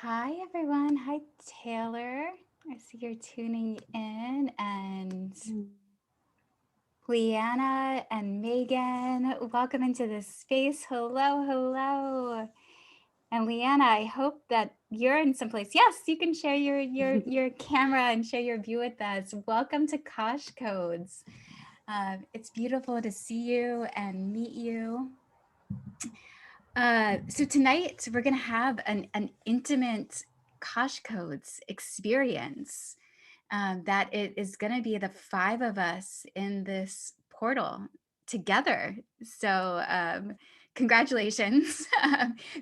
Hi, everyone. Hi, Taylor. I see you're tuning in, and Leanna and Megan. Welcome into this space. Hello, hello. And Leanna, I hope that you're in some place. Yes, you can share your camera and share your view with us. Welcome to KASH Codes. It's beautiful to see you and meet you. So tonight we're going to have an intimate KASH Codes experience. That it is going to be the five of us in this portal together. So congratulations,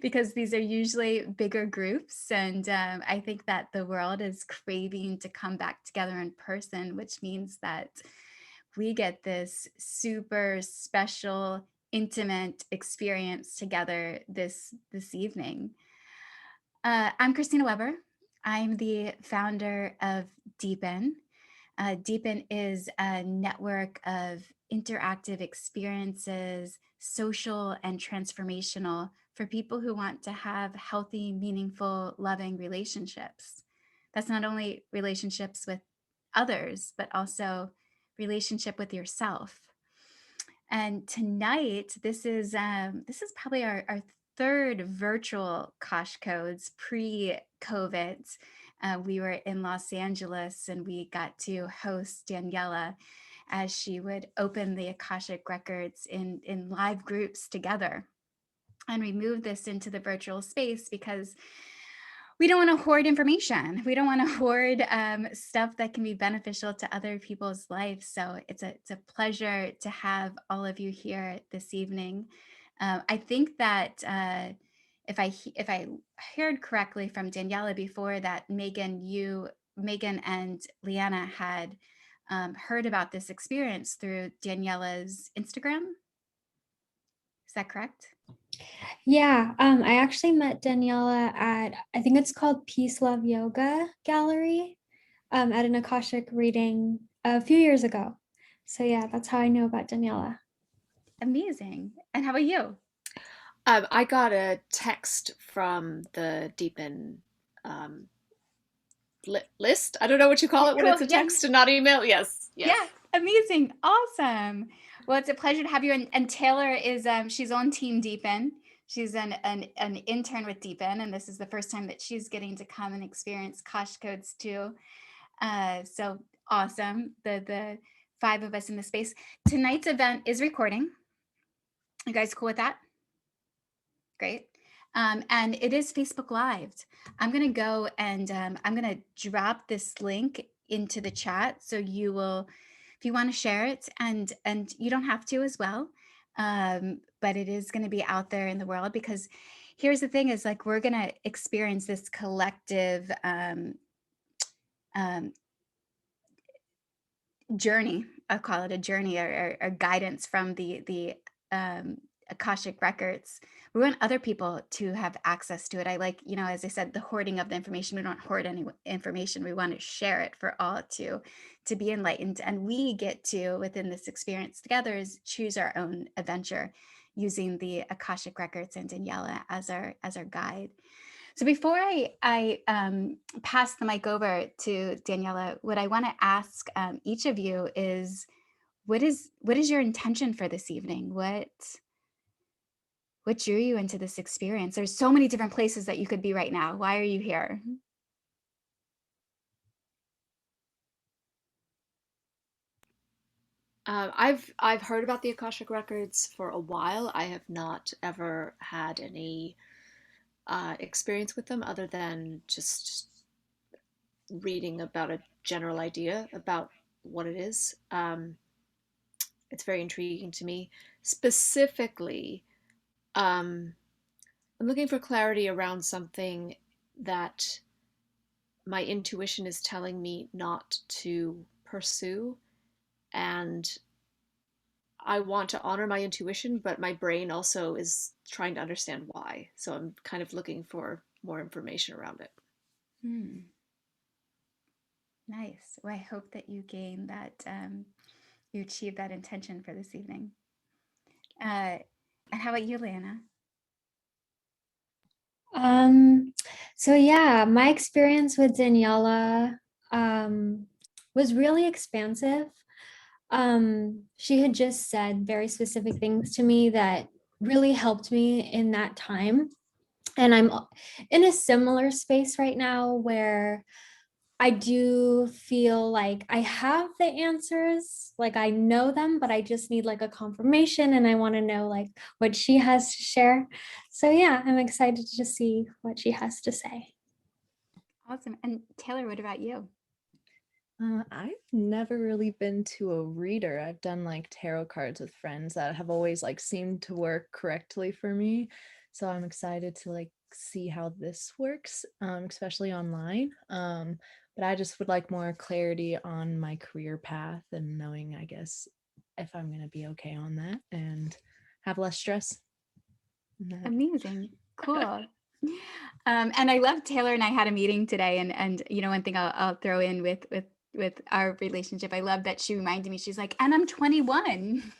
because these are usually bigger groups. And I think that the world is craving to come back together in person, which means that we get this super special, intimate experience together this evening. I'm Christina Weber. I'm the founder of Wedeepen. Wedeepen is a network of interactive experiences, social and transformational, for people who want to have healthy, meaningful, loving relationships. That's not only relationships with others, but also relationship with yourself. And tonight, this is probably our third virtual KASH Codes pre-COVID. We were in Los Angeles and we got to host Daniela as she would open the Akashic records in live groups together. And we moved this into the virtual space because we don't want to hoard information. We don't want to hoard stuff that can be beneficial to other people's lives. So it's a pleasure to have all of you here this evening. I think that if I heard correctly from Daniela before, that Megan and Leanna had heard about this experience through Daniela's Instagram. Is that correct? Yeah, I actually met Daniela at, I think it's called Peace Love Yoga Gallery, at an Akashic reading a few years ago. So yeah, that's how I know about Daniela. Amazing. And how about you? I got a text from the Wedeepen um, list. I don't know what you call it when Cool. it's a Yeah. text and not email. Yes. Yeah, amazing. Awesome. Well, it's a pleasure to have you. And Taylor is she's on Team Wedeepen. She's an intern with Wedeepen, and this is the first time that she's getting to come and experience KASH Codes too. So awesome. The five of us in the space. Tonight's event is recording. You guys cool with that? Great. And it is Facebook Live. I'm going to go and I'm going to drop this link into the chat. So you will, if you want to share it, and you don't have to as well, but it is going to be out there in the world, because here's the thing is, like, we're going to experience this collective journey. I'll call it a journey, or guidance from the Akashic records. We want other people to have access to it. I like, as I said, the hoarding of the information. We don't hoard any information. We want to share it for all to be enlightened. And we get to, within this experience together, is choose our own adventure using the Akashic records and Daniela as our guide. So before I pass the mic over to Daniela, what I want to ask each of you is, what is your intention for this evening? What drew you into this experience? There's so many different places that you could be right now. Why are you here? I've heard about the Akashic records for a while. I have not ever had any experience with them other than just reading about a general idea about what it is. It's very intriguing to me. Specifically, I'm looking for clarity around something that my intuition is telling me not to pursue. And I want to honor my intuition, but my brain also is trying to understand why. So I'm kind of looking for more information around it. Nice. Well, I hope that you gain that, you achieve that intention for this evening. And how about you, Lana? So yeah, my experience with Daniela was really expansive. She had just said very specific things to me that really helped me in that time. And I'm in a similar space right now where I do feel like I have the answers, like I know them, but I just need like a confirmation and I want to know like what she has to share. So yeah, I'm excited to see what she has to say. Awesome. And Taylor, what about you? I've never really been to a reader. I've done like tarot cards with friends that have always like seemed to work correctly for me. So I'm excited to like see how this works, especially online. But I just would like more clarity on my career path and knowing, I guess, if I'm gonna be okay on that and have less stress. Amazing. Cool. And I love Taylor and I had a meeting today, and you know, one thing I'll throw in with our relationship, I love that she reminded me, she's like, and I'm 21.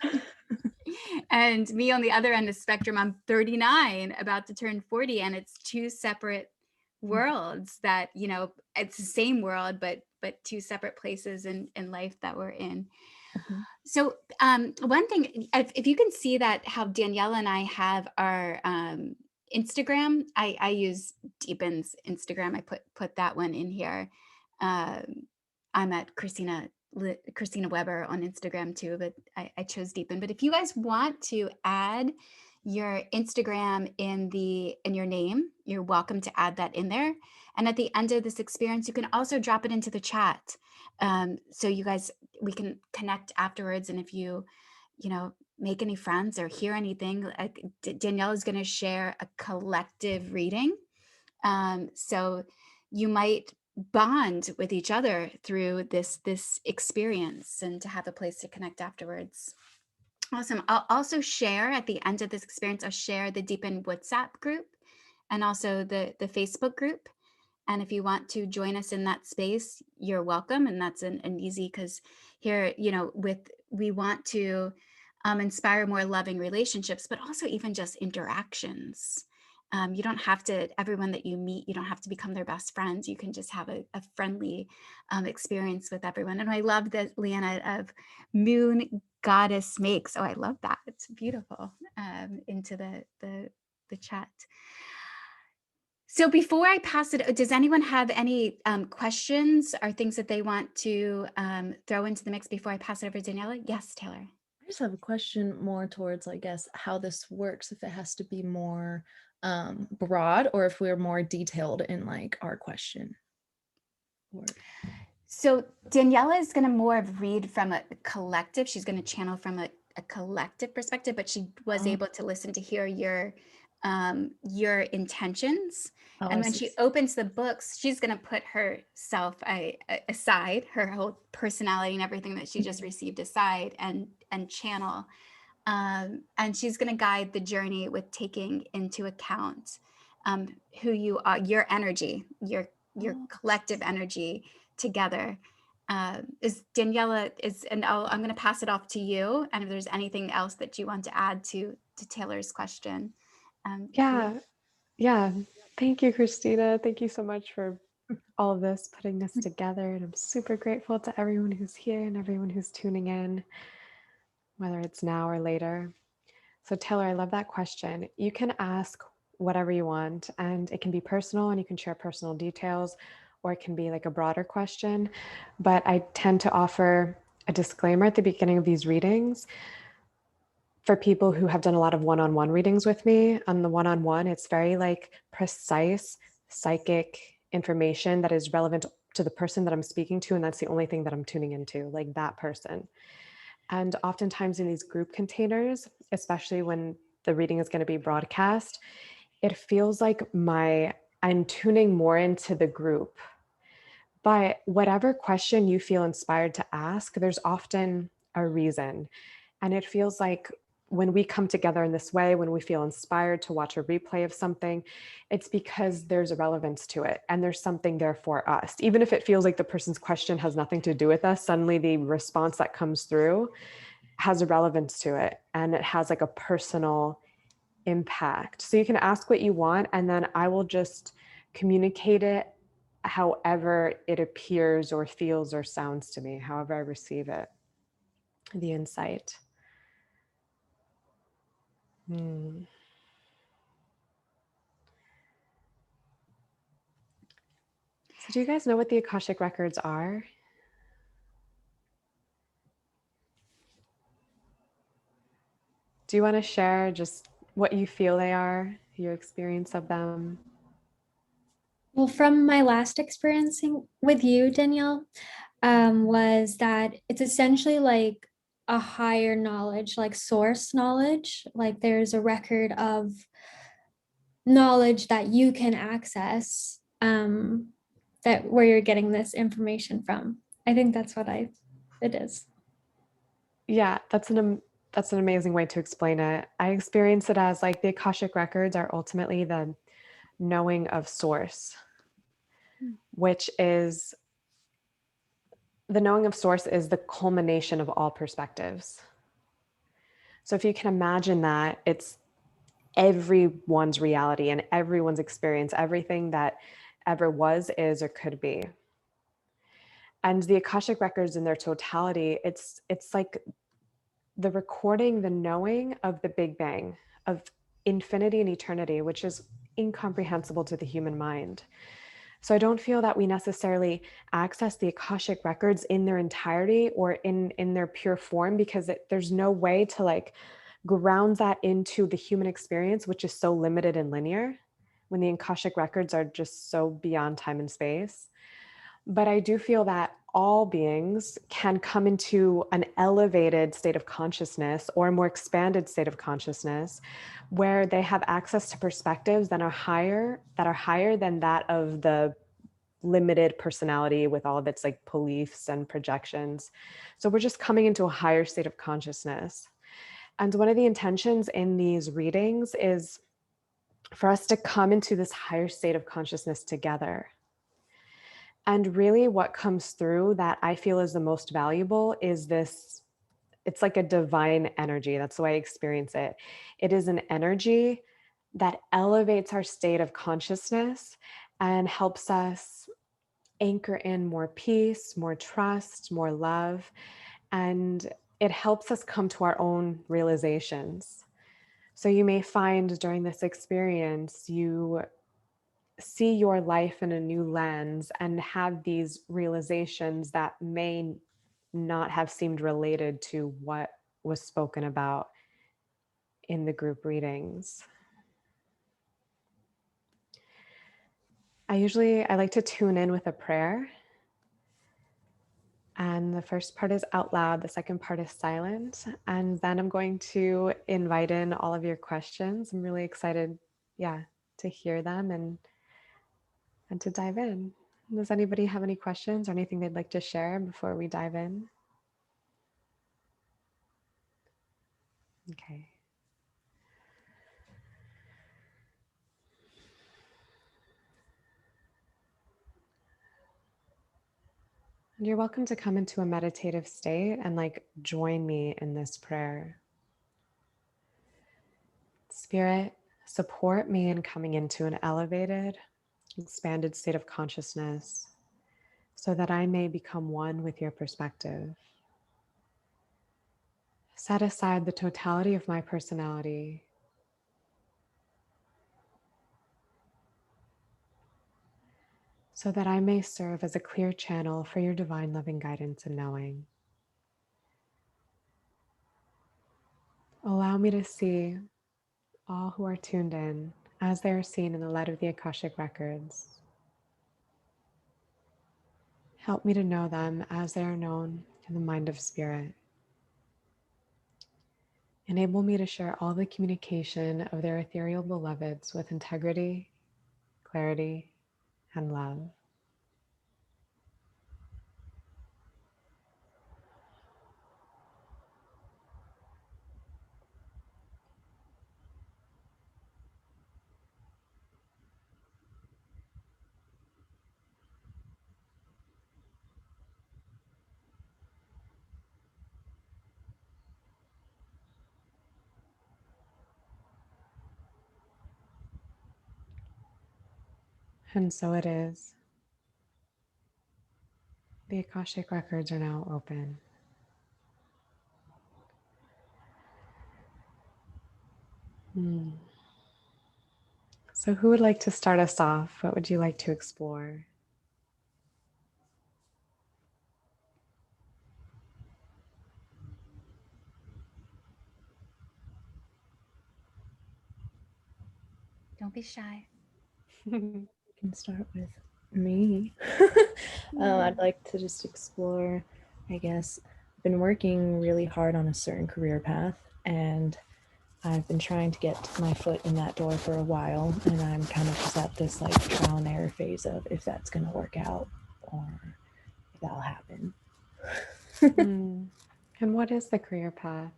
And me on the other end of the spectrum, I'm 39, about to turn 40, and it's two separate worlds that, you know, it's the same world, but two separate places in life that we're in. Mhm. So one thing, if you can see that how Daniela and I have our Instagram, I use Deepen's Instagram. I put that one in here. I'm at Christina Weber on Instagram too, but I chose Deepen. But if you guys want to add your Instagram in your name, you're welcome to add that in there. And at the end of this experience, you can also drop it into the chat. So you guys, we can connect afterwards. And if you know, make any friends or hear anything, like Danielle is going to share a collective reading. So you might bond with each other through this experience and to have a place to connect afterwards. Awesome. I'll also share at the end of this experience, I'll share the Deepen WhatsApp group and also the Facebook group. And if you want to join us in that space, you're welcome. And that's an easy, because here, you know, we want to inspire more loving relationships, but also even just interactions. You don't have to, everyone that you meet, you don't have to become their best friends. You can just have a friendly experience with everyone. And I love that, Leanna, of moon goddess makes. Oh, I love that. It's beautiful. Into the chat. So before I pass it, does anyone have any questions or things that they want to throw into the mix before I pass it over to Daniela? Yes, Taylor. I just have a question more towards, I guess, how this works, if it has to be more broad or if we're more detailed in like our question. So Daniela is going to more of read from a collective. She's going to channel from a collective perspective, but she was able to listen to hear your intentions. And when she opens the books, she's going to put herself aside, her whole personality and everything that she just received aside, and channel. And she's going to guide the journey with taking into account who you are, your energy, your collective energy together. Is Daniela and I'm going to pass it off to you. And if there's anything else that you want to add to Taylor's question. Yeah. Thank you, Christina. Thank you so much for all of this, putting this together. And I'm super grateful to everyone who's here and everyone who's tuning in, whether it's now or later. So Taylor, I love that question. You can ask whatever you want, and it can be personal and you can share personal details, or it can be like a broader question. But I tend to offer a disclaimer at the beginning of these readings for people who have done a lot of one-on-one readings with me. On the one-on-one, it's very like precise psychic information that is relevant to the person that I'm speaking to, and that's the only thing that I'm tuning into, like that person. And oftentimes in these group containers, especially when the reading is going to be broadcast, it feels like I'm tuning more into the group. But whatever question you feel inspired to ask, there's often a reason. And it feels like when we come together in this way, when we feel inspired to watch a replay of something, it's because there's a relevance to it and there's something there for us. Even if it feels like the person's question has nothing to do with us, suddenly the response that comes through has a relevance to it and it has like a personal impact. So you can ask what you want, and then I will just communicate it however it appears or feels or sounds to me, however I receive it, the insight. So do you guys know what the Akashic Records are? Do you want to share just what you feel they are, your experience of them? Well, from my last experiencing with you, Danielle, was that it's essentially like a higher knowledge, like source knowledge. Like there's a record of knowledge that you can access, that where you're getting this information from. I think that's what it is. Yeah, that's an amazing way to explain it. I experience it as like the Akashic Records are ultimately the knowing of source, which is the knowing of source is the culmination of all perspectives. So if you can imagine that, it's everyone's reality and everyone's experience, everything that ever was, is, or could be. And the Akashic Records in their totality, it's like the recording, the knowing of the Big Bang, of infinity and eternity, which is incomprehensible to the human mind. So I don't feel that we necessarily access the Akashic Records in their entirety or in their pure form, because there's no way to like ground that into the human experience, which is so limited and linear, when the Akashic Records are just so beyond time and space. But I do feel that all beings can come into an elevated state of consciousness or a more expanded state of consciousness where they have access to perspectives that are higher than that of the limited personality with all of its like beliefs and projections. So we're just coming into a higher state of consciousness. And one of the intentions in these readings is for us to come into this higher state of consciousness together. And really what comes through that I feel is the most valuable is this, it's like a divine energy. That's the way I experience it. It is an energy that elevates our state of consciousness and helps us anchor in more peace, more trust, more love. And it helps us come to our own realizations. So you may find during this experience, you see your life in a new lens and have these realizations that may not have seemed related to what was spoken about in the group readings. I like to tune in with a prayer. And the first part is out loud, the second part is silent. And then I'm going to invite in all of your questions. I'm really excited, to hear them and to dive in. Does anybody have any questions or anything they'd like to share before we dive in? Okay. And you're welcome to come into a meditative state and like join me in this prayer. Spirit, support me in coming into an elevated, expanded state of consciousness so that I may become one with your perspective. Set aside the totality of my personality so that I may serve as a clear channel for your divine loving guidance and knowing. Allow me to see all who are tuned in as they are seen in the light of the Akashic Records. Help me to know them as they are known in the mind of spirit. Enable me to share all the communication of their ethereal beloveds with integrity, clarity, and love. And so it is. The Akashic records are now open. So who would like to start us off? What would you like to explore? Don't be shy. You can start with me. I'd like to just explore, I guess, I've been working really hard on a certain career path, and I've been trying to get my foot in that door for a while, and I'm kind of just at this like trial and error phase of if that's going to work out or if that'll happen. And what is the career path?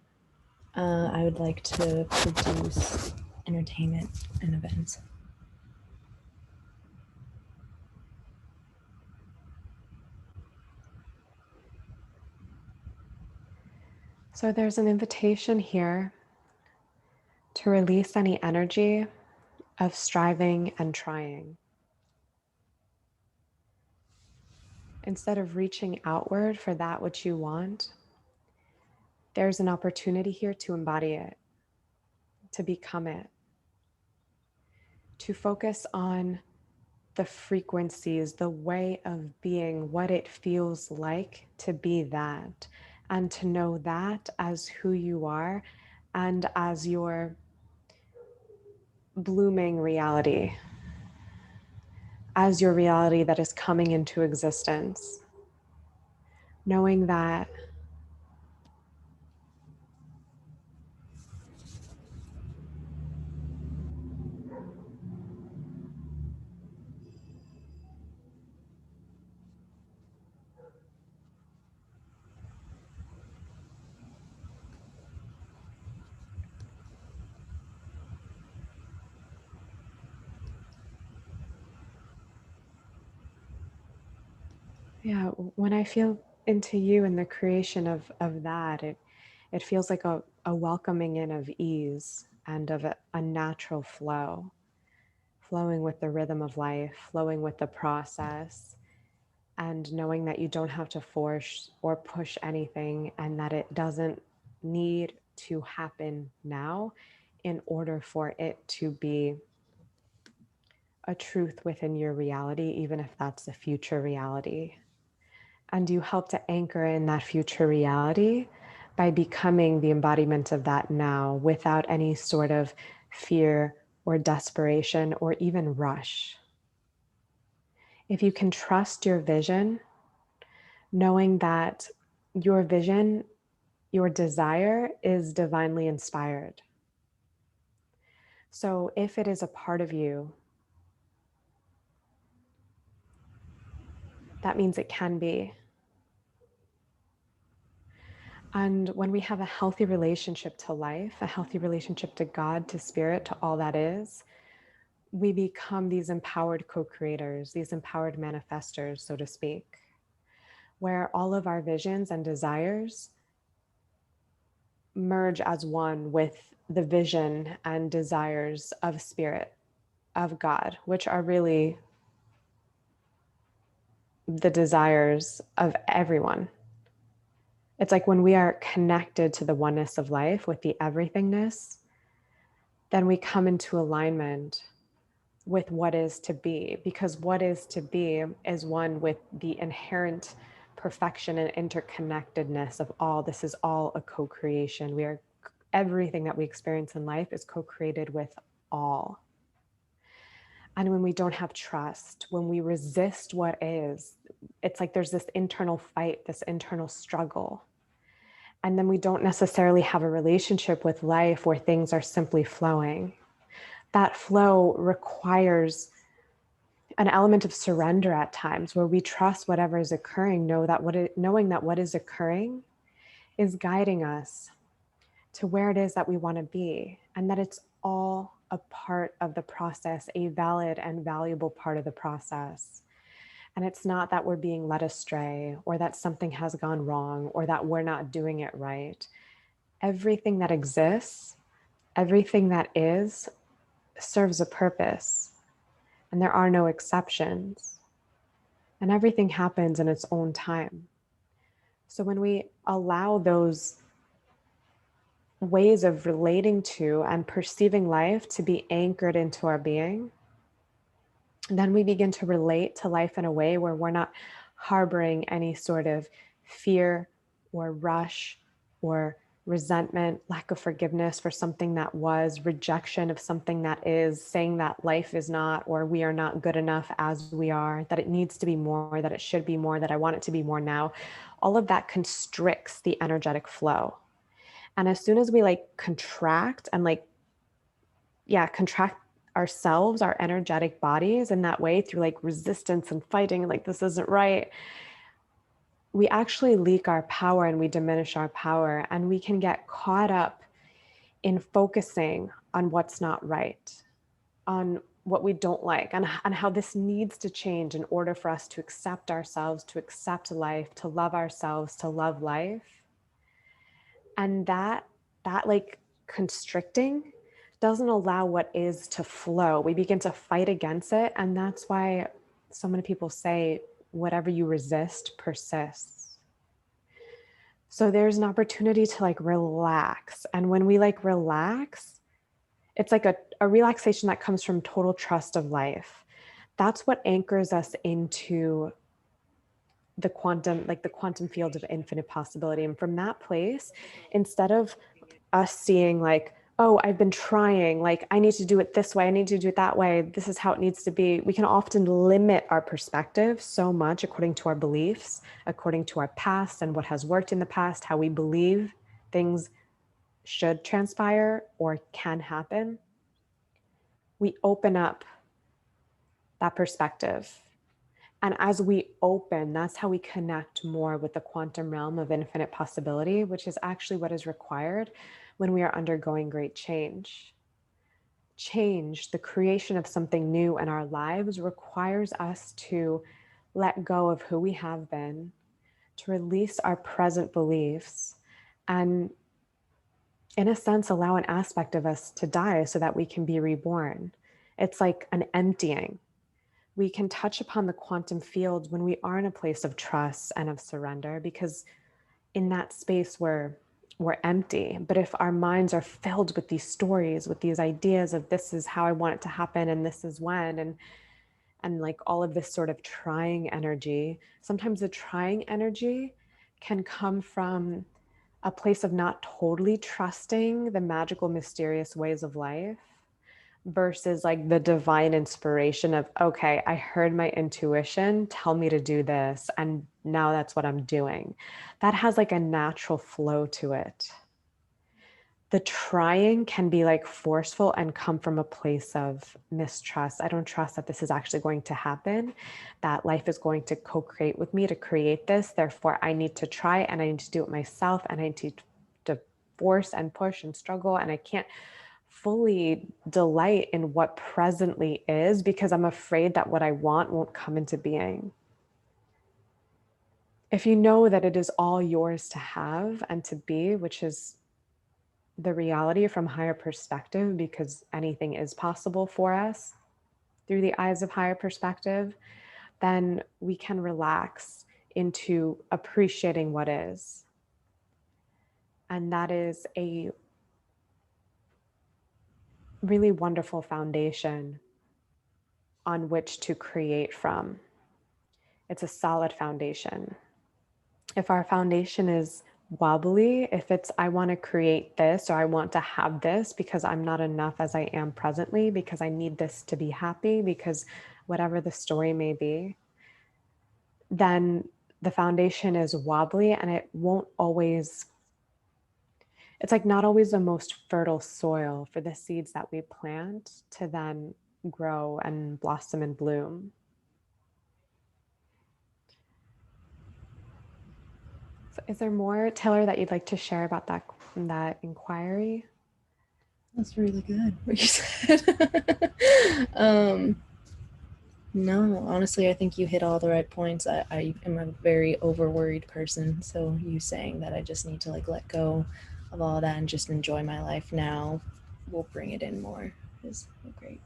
I would like to produce entertainment and events. So there's an invitation here to release any energy of striving and trying. Instead of reaching outward for that which you want, there's an opportunity here to embody it, to become it, to focus on the frequencies, the way of being, what it feels like to be that, and to know that as who you are and as your blooming reality, as your reality that is coming into existence. Knowing that when I feel into you and the creation of that, it feels like a welcoming in of ease and of a natural flow, flowing with the rhythm of life, flowing with the process, and knowing that you don't have to force or push anything and that it doesn't need to happen now in order for it to be a truth within your reality, even if that's the future reality. And you help to anchor in that future reality by becoming the embodiment of that now without any sort of fear or desperation or even rush. If you can trust your vision, knowing that your vision, your desire is divinely inspired. So if it is a part of you, that means it can be. And when we have a healthy relationship to life, a healthy relationship to God, to spirit, to all that is, we become these empowered co-creators, these empowered manifestors, so to speak, where all of our visions and desires merge as one with the vision and desires of spirit, of God, which are really the desires of everyone. It's like when we are connected to the oneness of life with the everythingness, then we come into alignment with what is to be, because what is to be is one with the inherent perfection and interconnectedness of all. This is all a co-creation. We are, everything that we experience in life is co-created with all. And when we don't have trust, when we resist what is, it's like there's this internal fight, this internal struggle. And then we don't necessarily have a relationship with life where things are simply flowing. That flow requires an element of surrender at times, where we trust whatever is occurring, knowing that what is occurring is guiding us to where it is that we want to be, and that it's all a part of the process, a valid and valuable part of the process. And it's not that we're being led astray, or that something has gone wrong, or that we're not doing it right. Everything that exists, everything that is, serves a purpose. and there are no exceptions, and everything happens in its own time. So when we allow those ways of relating to and perceiving life to be anchored into our being, then we begin to relate to life in a way where we're not harboring any sort of fear or rush or resentment, lack of forgiveness for something that was, rejection of something that is, saying that life is not, or we are not good enough as we are, that it needs to be more, that it should be more, that I want it to be more now. All of that constricts the energetic flow. And as soon as we like contract and contract ourselves, our energetic bodies in that way through like resistance and fighting, like this isn't right, we actually leak our power and we diminish our power, and we can get caught up in focusing on what's not right, on what we don't like, and how this needs to change in order for us to accept ourselves, to accept life, to love ourselves, to love life. And that like constricting doesn't allow what is to flow. We begin to fight against it. And that's why so many people say, whatever you resist persists. So there's an opportunity to like relax. And when we like relax, it's like a relaxation that comes from total trust of life. That's what anchors us into the quantum field of infinite possibility. And from that place, instead of us seeing like, oh, I've been trying, like I need to do it this way, I need to do it that way, this is how it needs to be, we can often limit our perspective so much according to our beliefs, according to our past and what has worked in the past, how we believe things should transpire or can happen. We open up that perspective. And as we open, that's how we connect more with the quantum realm of infinite possibility, which is actually what is required when we are undergoing great change. Change, the creation of something new in our lives, requires us to let go of who we have been, to release our present beliefs, and in a sense, allow an aspect of us to die so that we can be reborn. It's like an emptying. We can touch upon the quantum field when we are in a place of trust and of surrender, because in that space we're empty. But if our minds are filled with these stories, with these ideas of this is how I want it to happen and this is when, and like all of this sort of trying energy, sometimes the trying energy can come from a place of not totally trusting the magical, mysterious ways of life, versus like the divine inspiration of, okay, I heard my intuition tell me to do this, and now that's what I'm doing. That has like a natural flow to it. The trying can be like forceful and come from a place of mistrust. I don't trust that this is actually going to happen, that life is going to co-create with me to create this. Therefore, I need to try and I need to do it myself, and I need to force and push and struggle, and I can't fully delight in what presently is because I'm afraid that what I want won't come into being. If you know that it is all yours to have and to be, which is the reality from higher perspective, because anything is possible for us through the eyes of higher perspective, then we can relax into appreciating what is. And that is a really wonderful foundation on which to create from. It's a solid foundation. If our foundation is wobbly, if it's, I want to create this, or I want to have this because I'm not enough as I am presently, because I need this to be happy, because whatever the story may be, then the foundation is wobbly and it won't always, it's like not always the most fertile soil for the seeds that we plant to then grow and blossom and bloom. So is there more, Taylor, that you'd like to share about that inquiry? That's really good what you said. No, honestly, I think you hit all the right points. I am a very over worried person, so you saying that I just need to like let go of all that and just enjoy my life now will bring it in more is great.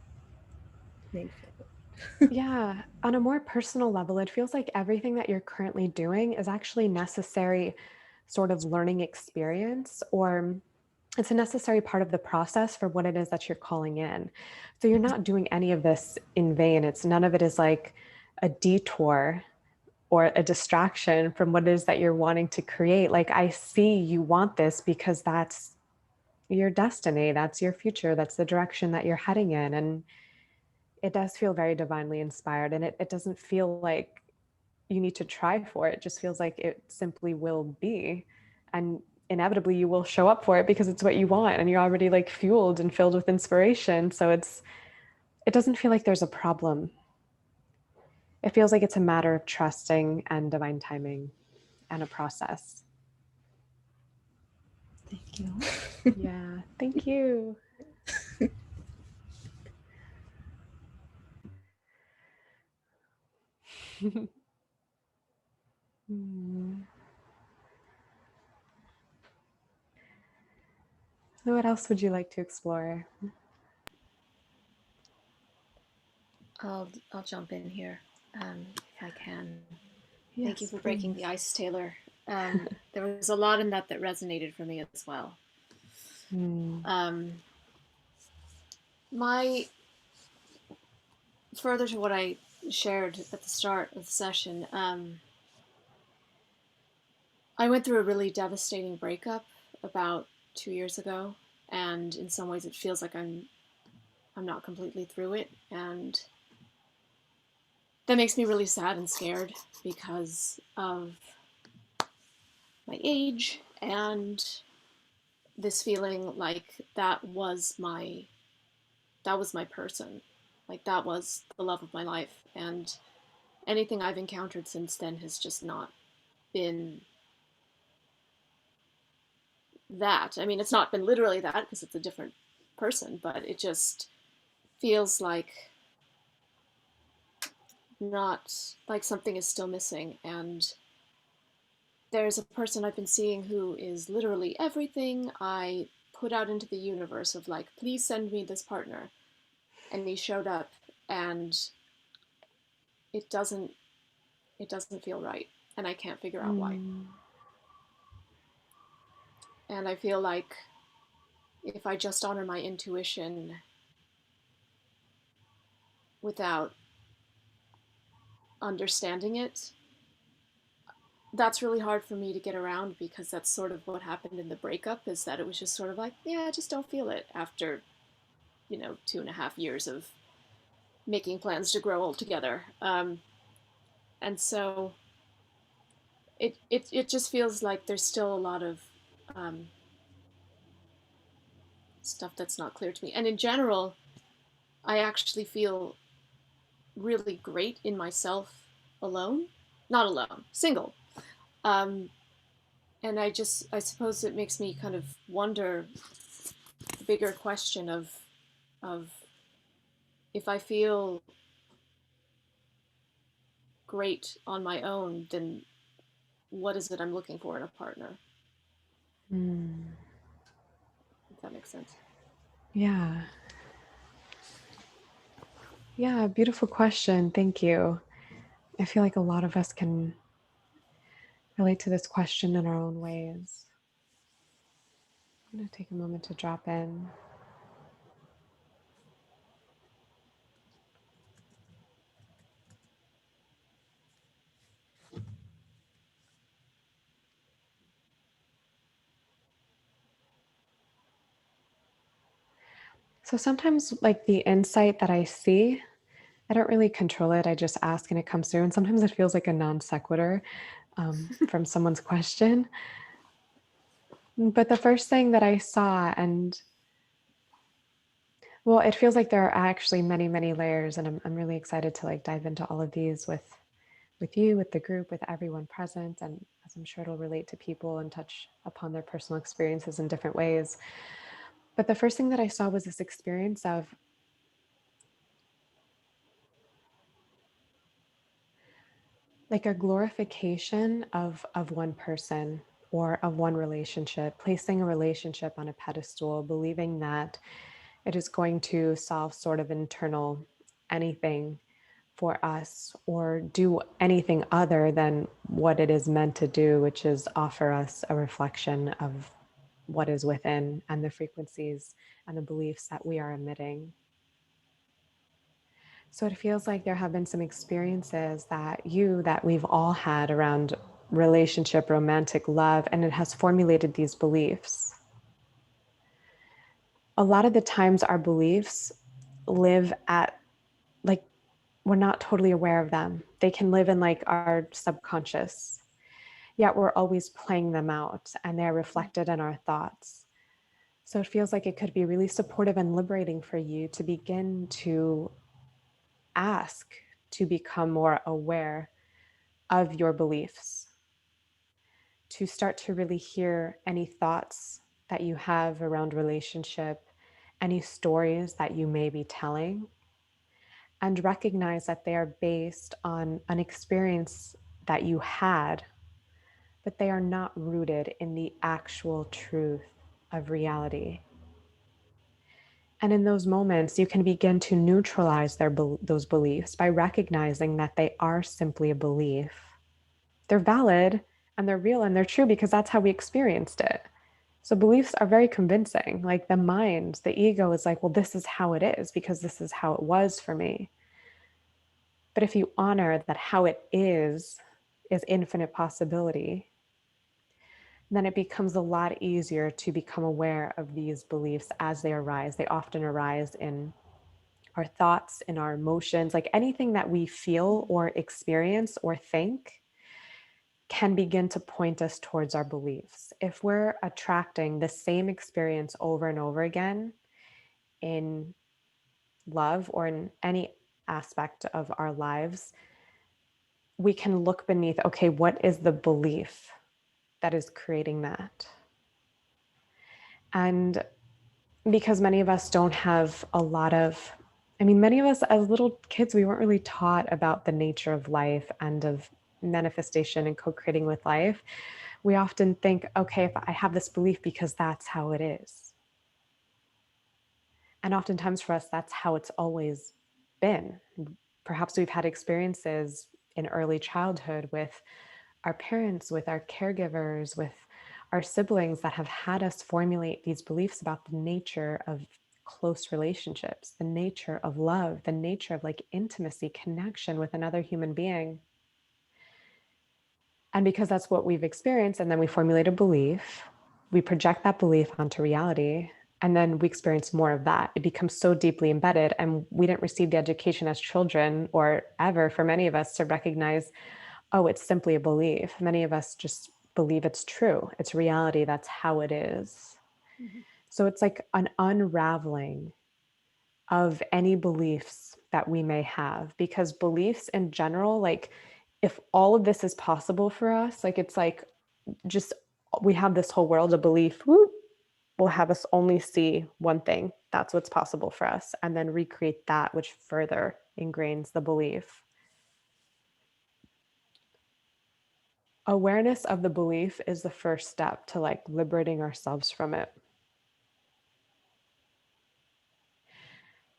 Made me feel good. Yeah, on a more personal level, it feels like everything that you're currently doing is actually necessary sort of learning experience, or it's a necessary part of the process for what it is that you're calling in. So you're not doing any of this in vain. It's none of it is like a detour or a distraction from what it is that you're wanting to create. Like, I see you want this because that's your destiny, that's your future, that's the direction that you're heading in. And it does feel very divinely inspired. And it doesn't feel like you need to try for it. It just feels like it simply will be. And inevitably you will show up for it because it's what you want and you're already like fueled and filled with inspiration. So it doesn't feel like there's a problem. It feels like it's a matter of trusting and divine timing and a process. Thank you. Yeah, thank you. Hmm. So what else would you like to explore? I'll jump in here if I can. Thank you Yes, for breaking please. the ice, Taylor. There was a lot in that resonated for me as well. Hmm. My further to what I shared at the start of the session, I went through a really devastating breakup about 2 years ago, and in some ways, it feels like I'm not completely through it, and that makes me really sad and scared because of my age and this feeling like that was my person, like that was the love of my life, and anything I've encountered since then has just not been that. I mean, it's not been literally that because it's a different person, but it just feels like not like something is still missing. And there's a person I've been seeing who is literally everything I put out into the universe of like, please send me this partner. And he showed up, and it doesn't feel right, and I can't figure out why. Hmm. And I feel like if I just honor my intuition without understanding it, that's really hard for me to get around, because that's sort of what happened in the breakup, is that it was just sort of like, yeah, I just don't feel it after 2.5 years of making plans to grow old together. And so it just feels like there's still a lot of um, stuff that's not clear to me. And in general, I actually feel really great in myself alone, not alone, single. Um, and I suppose it makes me kind of wonder the bigger question of if I feel great on my own, then what is it I'm looking for in a partner? Hmm. If that makes sense. Yeah. Yeah, beautiful question. Thank you. I feel like a lot of us can relate to this question in our own ways. I'm going to take a moment to drop in. So sometimes, like the insight that I see, I don't really control it. I just ask and it comes through. And sometimes it feels like a non sequitur from someone's question. But the first thing that I saw, and well, it feels like there are actually many, many layers, and I'm really excited to like dive into all of these with you, with the group, with everyone present, and as I'm sure it'll relate to people and touch upon their personal experiences in different ways. But the first thing that I saw was this experience of like a glorification of one person or of one relationship, placing a relationship on a pedestal, believing that it is going to solve sort of internal anything for us or do anything other than what it is meant to do, which is offer us a reflection of what is within and the frequencies and the beliefs that we are emitting. So it feels like there have been some experiences that we've all had around relationship, romantic love, and it has formulated these beliefs. A lot of the times our beliefs live at, like, we're not totally aware of them. They can live in like our subconscious, yet we're always playing them out and they're reflected in our thoughts. So it feels like it could be really supportive and liberating for you to begin to ask to become more aware of your beliefs, to start to really hear any thoughts that you have around relationship, any stories that you may be telling, and recognize that they are based on an experience that you had, but they are not rooted in the actual truth of reality. And in those moments, you can begin to neutralize those beliefs by recognizing that they are simply a belief. They're valid and they're real and they're true because that's how we experienced it. So beliefs are very convincing. Like the mind, the ego is like, well, this is how it is because this is how it was for me. But if you honor that how it is infinite possibility, then it becomes a lot easier to become aware of these beliefs as they arise. They often arise in our thoughts, in our emotions, like anything that we feel or experience or think can begin to point us towards our beliefs. If we're attracting the same experience over and over again in love or in any aspect of our lives, we can look beneath, okay, what is the belief that is creating that? And because many of us don't have a lot of, many of us as little kids, we weren't really taught about the nature of life and of manifestation and co-creating with life. We often think, okay, if I have this belief because that's how it is. And oftentimes for us, that's how it's always been. Perhaps we've had experiences in early childhood with our parents, with our caregivers, with our siblings that have had us formulate these beliefs about the nature of close relationships, the nature of love, the nature of like intimacy, connection with another human being. And because that's what we've experienced, and then we formulate a belief, we project that belief onto reality, and then we experience more of that. It becomes so deeply embedded, and we didn't receive the education as children or ever for many of us to recognize, oh, it's simply a belief. Many of us just believe it's true. It's reality. That's how it is. Mm-hmm. So it's like an unraveling of any beliefs that we may have, because beliefs in general, like if all of this is possible for us, like it's like just we have this whole world of belief, will have us only see one thing. That's what's possible for us. And then recreate that, which further ingrains the belief. Awareness of the belief is the first step to like liberating ourselves from it.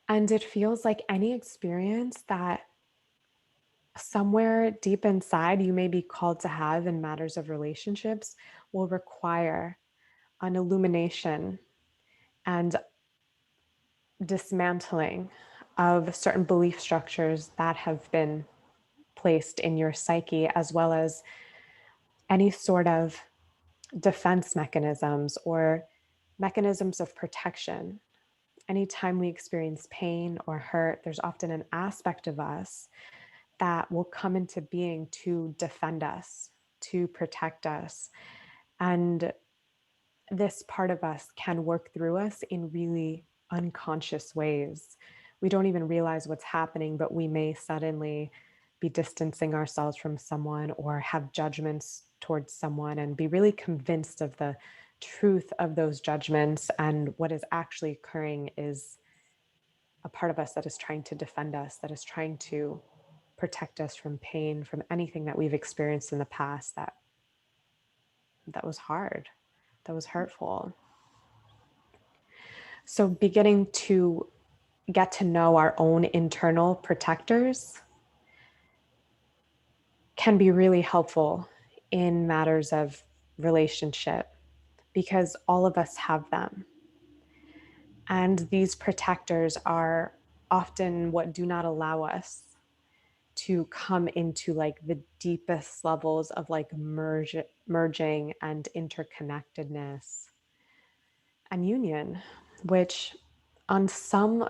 And it feels like any experience that somewhere deep inside you may be called to have in matters of relationships will require an illumination and dismantling of certain belief structures that have been placed in your psyche, as well as any sort of defense mechanisms or mechanisms of protection. Anytime we experience pain or hurt, there's often an aspect of us that will come into being to defend us, to protect us. And this part of us can work through us in really unconscious ways. We don't even realize what's happening, but we may suddenly be distancing ourselves from someone or have judgments towards someone and be really convinced of the truth of those judgments. And what is actually occurring is a part of us that is trying to defend us, that is trying to protect us from pain, from anything that we've experienced in the past that was hard, that was hurtful. So beginning to get to know our own internal protectors can be really helpful in matters of relationship because all of us have them. And these protectors are often what do not allow us to come into like the deepest levels of like merging and interconnectedness and union, which on some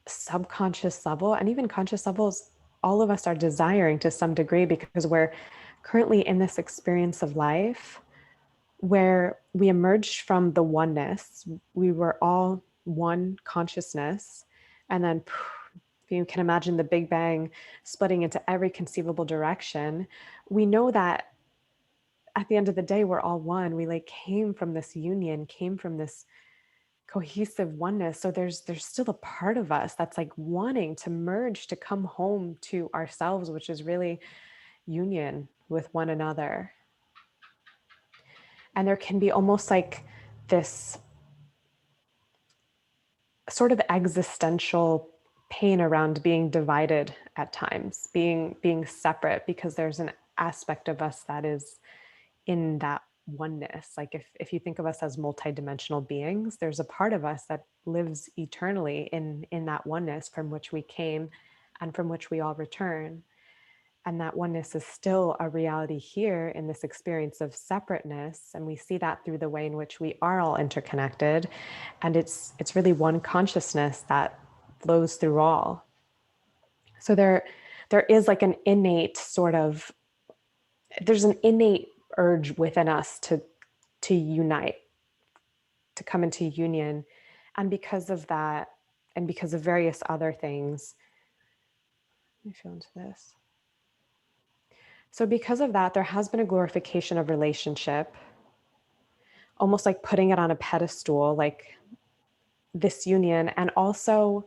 subconscious level and even conscious levels, all of us are desiring to some degree because we're currently in this experience of life where we emerged from the oneness. We were all one consciousness. And then if you can imagine the Big Bang splitting into every conceivable direction, we know that at the end of the day, we're all one. We like came from this union, came from this cohesive oneness. So there's still a part of us that's like wanting to merge, to come home to ourselves, which is really union with one another. And there can be almost like this sort of existential pain around being divided at times, being separate, because there's an aspect of us that is in that oneness. Like if you think of us as multidimensional beings, there's a part of us that lives eternally in that oneness from which we came and from which we all return. And that oneness is still a reality here in this experience of separateness. And we see that through the way in which we are all interconnected. And it's really one consciousness that flows through all. So there is like an innate sort of, there's an innate urge within us to unite, to come into union. And because of that, and because of various other things, let me feel into this. So because of that, there has been a glorification of relationship, almost like putting it on a pedestal, like this union. And also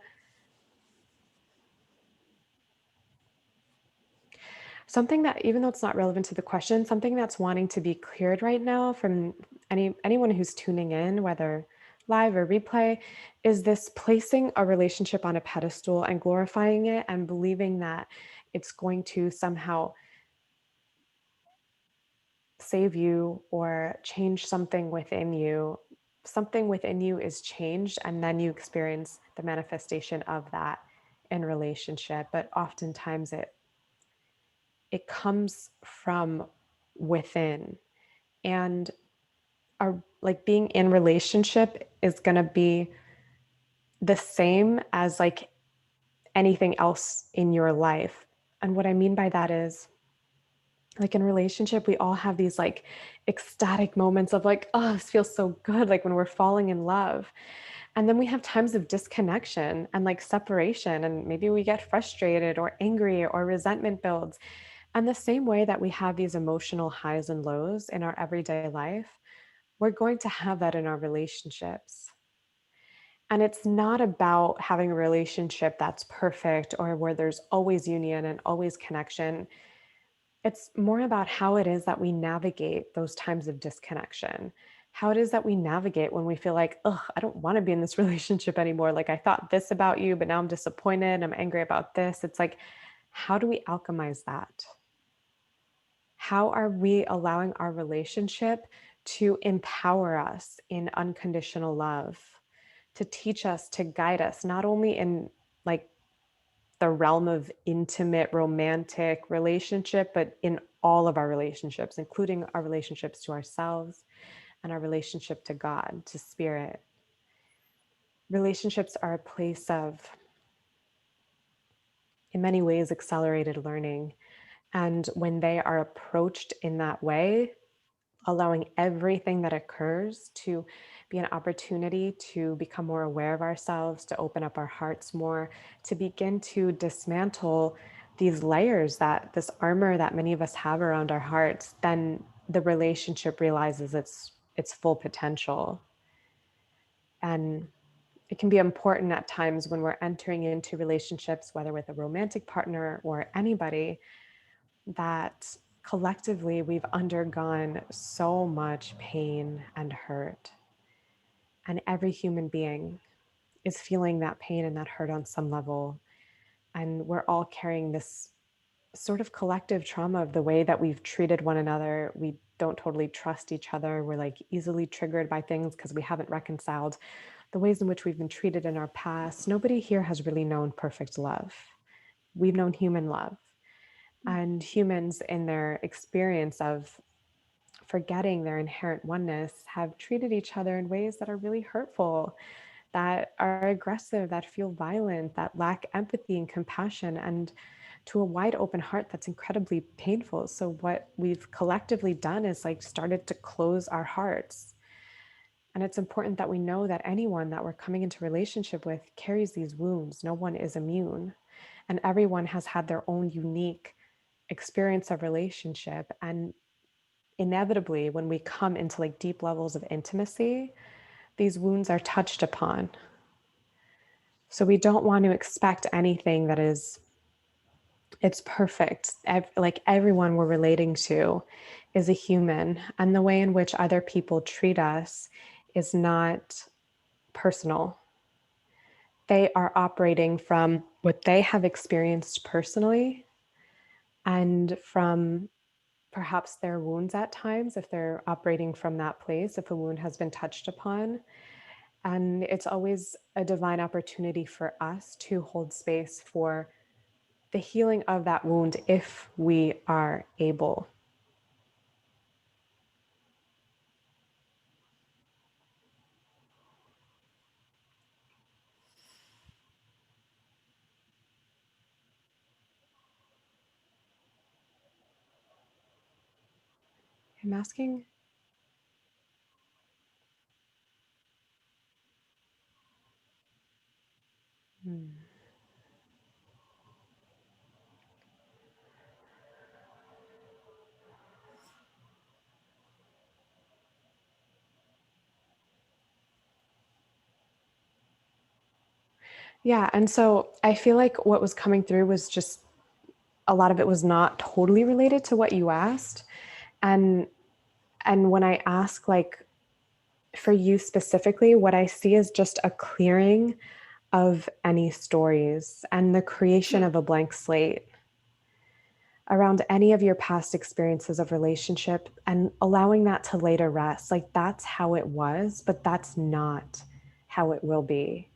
something that, even though it's not relevant to the question, something that's wanting to be cleared right now from anyone who's tuning in, whether live or replay, is this placing a relationship on a pedestal and glorifying it and believing that it's going to somehow save you or change something within you. Something within you is changed, and then you experience the manifestation of that in relationship. But oftentimes it comes from within, and our like being in relationship is going to be the same as like anything else in your life. And what I mean by that is, like in relationship, we all have these like ecstatic moments of like, oh, this feels so good, like when we're falling in love. And then we have times of disconnection and like separation, and maybe we get frustrated or angry or resentment builds. And the same way that we have these emotional highs and lows in our everyday life, we're going to have that in our relationships. And it's not about having a relationship that's perfect or where there's always union and always connection. It's more about how it is that we navigate those times of disconnection, how it is that we navigate when we feel like, oh, I don't want to be in this relationship anymore. Like I thought this about you, but now I'm disappointed. I'm angry about this. It's like, how do we alchemize that? How are we allowing our relationship to empower us in unconditional love, to teach us, to guide us, not only in like the realm of intimate romantic relationship, but in all of our relationships, including our relationships to ourselves and our relationship to God, to spirit. Relationships are a place of, in many ways, accelerated learning. And when they are approached in that way, allowing everything that occurs to be an opportunity to become more aware of ourselves, to open up our hearts more, to begin to dismantle these layers, that this armor that many of us have around our hearts, then the relationship realizes its full potential. And it can be important at times when we're entering into relationships, whether with a romantic partner or anybody, that collectively we've undergone so much pain and hurt. And every human being is feeling that pain and that hurt on some level. And we're all carrying this sort of collective trauma of the way that we've treated one another. We don't totally trust each other. We're like easily triggered by things because we haven't reconciled the ways in which we've been treated in our past. Nobody here has really known perfect love. We've known human love. And humans, in their experience of forgetting their inherent oneness, have treated each other in ways that are really hurtful, that are aggressive, that feel violent, that lack empathy and compassion, and to a wide open heart that's incredibly painful. So what we've collectively done is like started to close our hearts. And it's important that we know that anyone that we're coming into relationship with carries these wounds. No one is immune, and everyone has had their own unique experience of relationship. And inevitably, when we come into like deep levels of intimacy, these wounds are touched upon. So we don't want to expect anything that it's perfect. Like everyone we're relating to is a human, and the way in which other people treat us is not personal. They are operating from what they have experienced personally and from perhaps their wounds at times, if they're operating from that place, if a wound has been touched upon. And it's always a divine opportunity for us to hold space for the healing of that wound if we are able. I'm asking. Yeah. And so I feel like what was coming through was just a lot of it was not totally related to what you asked. And when I ask, like, for you specifically, what I see is just a clearing of any stories and the creation of a blank slate around any of your past experiences of relationship and allowing that to lay to rest. Like, that's how it was, but that's not how it will be.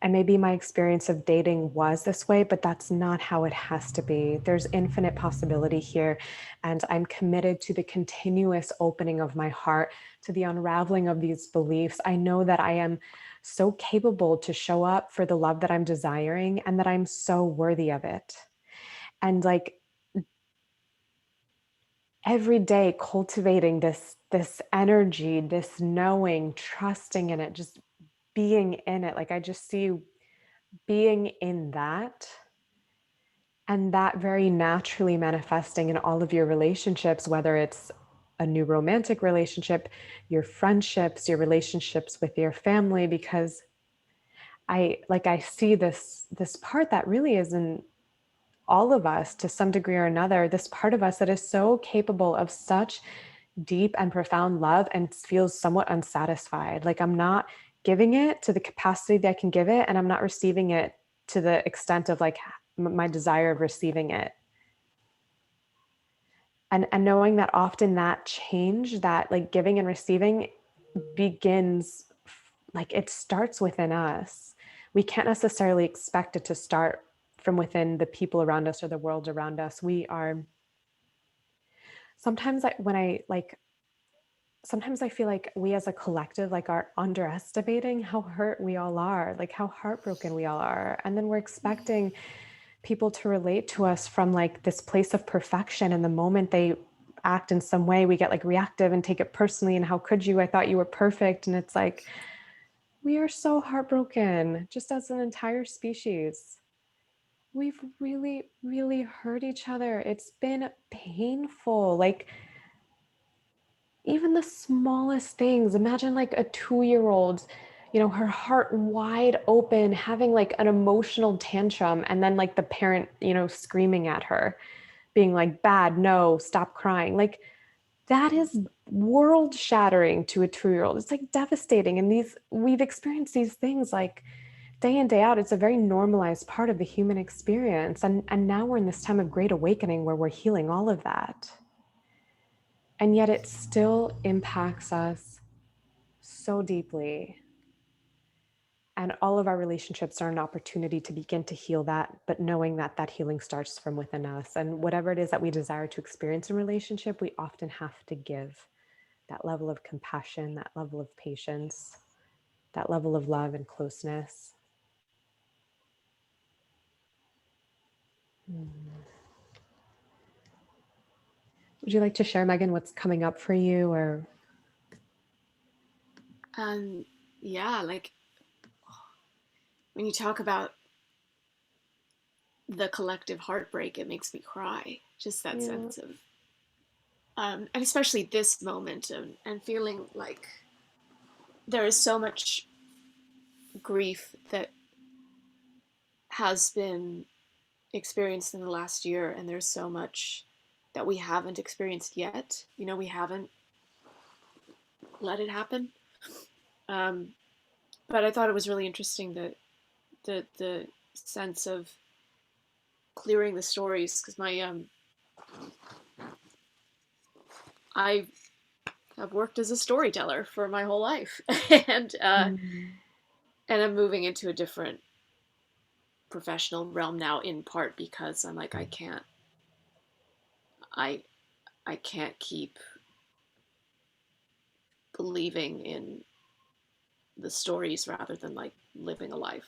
And maybe my experience of dating was this way, but that's not how it has to be. There's infinite possibility here. And I'm committed to the continuous opening of my heart, to the unraveling of these beliefs. I know that I am so capable to show up for the love that I'm desiring and that I'm so worthy of it. And like every day cultivating this energy, this knowing, trusting in it, just being in it. Like I just see you being in that, and that very naturally manifesting in all of your relationships, whether it's a new romantic relationship, your friendships, your relationships with your family, because I see this part that really is in all of us to some degree or another, this part of us that is so capable of such deep and profound love and feels somewhat unsatisfied. Like I'm not giving it to the capacity that I can give it, and I'm not receiving it to the extent of like my desire of receiving it. And knowing that often that change, that like giving and receiving begins, like it starts within us. We can't necessarily expect it to start from within the people around us or the world around us. We are sometimes sometimes I feel like we as a collective like are underestimating how hurt we all are, like how heartbroken we all are. And then we're expecting people to relate to us from like this place of perfection. And the moment they act in some way, we get like reactive and take it personally. And how could you? I thought you were perfect. And it's like, we are so heartbroken just as an entire species. We've really, really hurt each other. It's been painful. Like, even the smallest things. Imagine like a 2-year-old, her heart wide open, having like an emotional tantrum, and then like the parent, screaming at her, being like, bad, no, stop crying. Like that is world shattering to a 2-year-old. It's like devastating. And we've experienced these things like day in, day out, it's a very normalized part of the human experience. And now we're in this time of great awakening where we're healing all of that. And yet it still impacts us so deeply. And all of our relationships are an opportunity to begin to heal that, but knowing that that healing starts from within us. And whatever it is that we desire to experience in relationship, we often have to give that level of compassion, that level of patience, that level of love and closeness. Would you like to share, Megan, what's coming up for you? Or yeah, like when you talk about the collective heartbreak, it makes me cry. Just that sense of, and especially this moment, and feeling like there is so much grief that has been experienced in the last year, and there's so much that we haven't experienced yet. You know, we haven't let it happen. But I thought it was really interesting that the sense of clearing the stories, because I have worked as a storyteller for my whole life, and I'm moving into a different professional realm now, in part because I'm like, I can't keep believing in the stories rather than like living a life.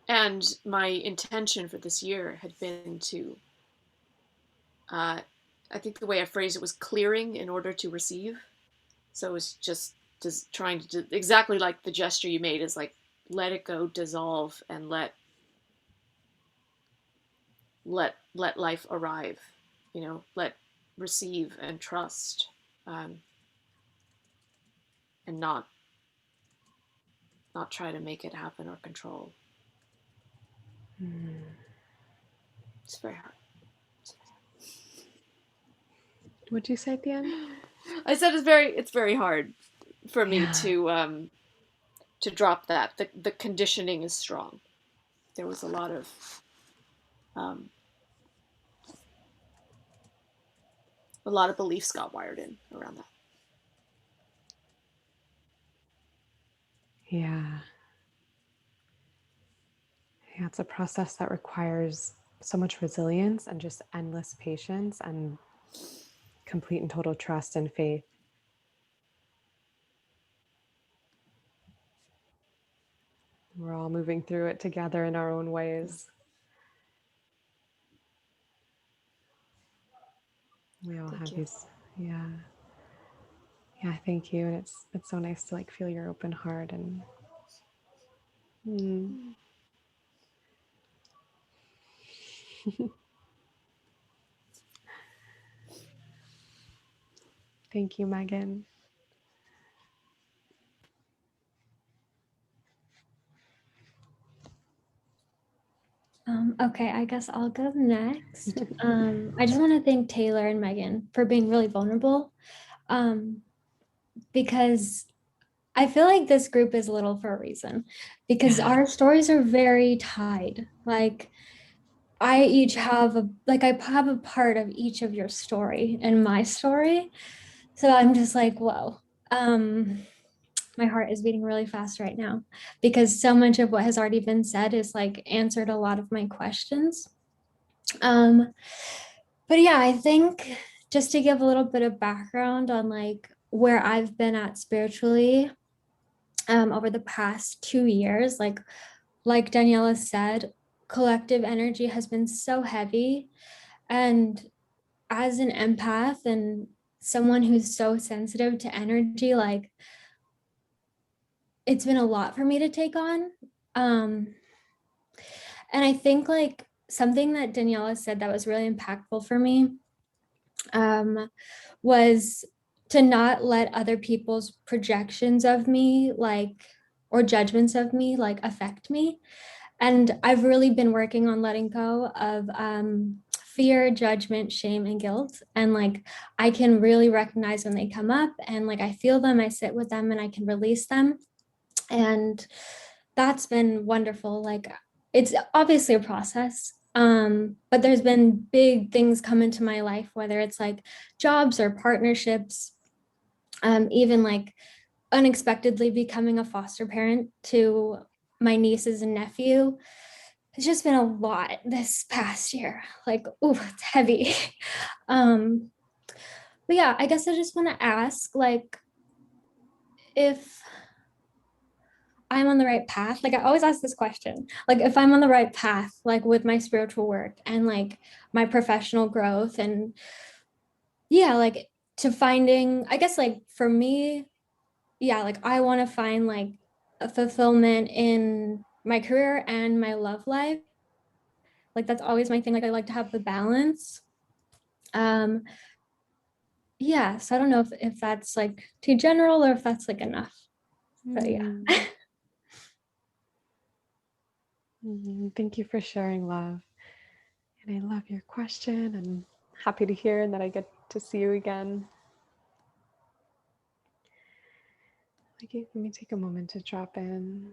And my intention for this year had been to, I think the way I phrased it was clearing in order to receive. So it was just trying to do exactly like the gesture you made, is like, let it go, dissolve, and let life arrive, you know, let receive and trust, and not try to make it happen or control. It's very hard. what'd you say at the end? I said it's very hard for me to drop that. The conditioning is strong. There was a lot of beliefs got wired in around that. Yeah, it's a process that requires so much resilience and just endless patience and complete and total trust and faith. We're all moving through it together in our own ways. We all have these, yeah, thank you. And it's so nice to like feel your open heart and thank you, Megan. Okay, I guess I'll go next. I just want to thank Taylor and Megan for being really vulnerable, because I feel like this group is little for a reason, because our stories are very tied. Like I have a part of each of your story and my story. So I'm just like, whoa. My heart is beating really fast right now because so much of what has already been said is like answered a lot of my questions. But yeah, I think just to give a little bit of background on like where I've been at spiritually over the past 2 years, like Daniela said, collective energy has been so heavy. And as an empath and someone who's so sensitive to energy, like it's been a lot for me to take on. And I think like something that Daniela said that was really impactful for me was to not let other people's projections of me or judgments of me like affect me. And I've really been working on letting go of fear, judgment, shame, and guilt. And like, I can really recognize when they come up and like, I feel them, I sit with them and I can release them. And that's been wonderful. Like, it's obviously a process. But there's been big things come into my life, whether it's like jobs or partnerships, even like unexpectedly becoming a foster parent to my nieces and nephew. It's just been a lot this past year. Like, oh, it's heavy. um, but yeah, I guess I just want to ask, like, if I'm on the right path. Like, I always ask this question, like, if I'm on the right path, like with my spiritual work and like my professional growth, and yeah, like to finding, I guess, like for me, yeah, like I want to find like a fulfillment in my career and my love life. Like, that's always my thing. Like, I like to have the balance. Um, yeah, so I don't know if that's like too general or if that's like enough. But yeah. Thank you for sharing, love. And I love your question, and happy to hear and that I get to see you again. Okay, let me take a moment to drop in.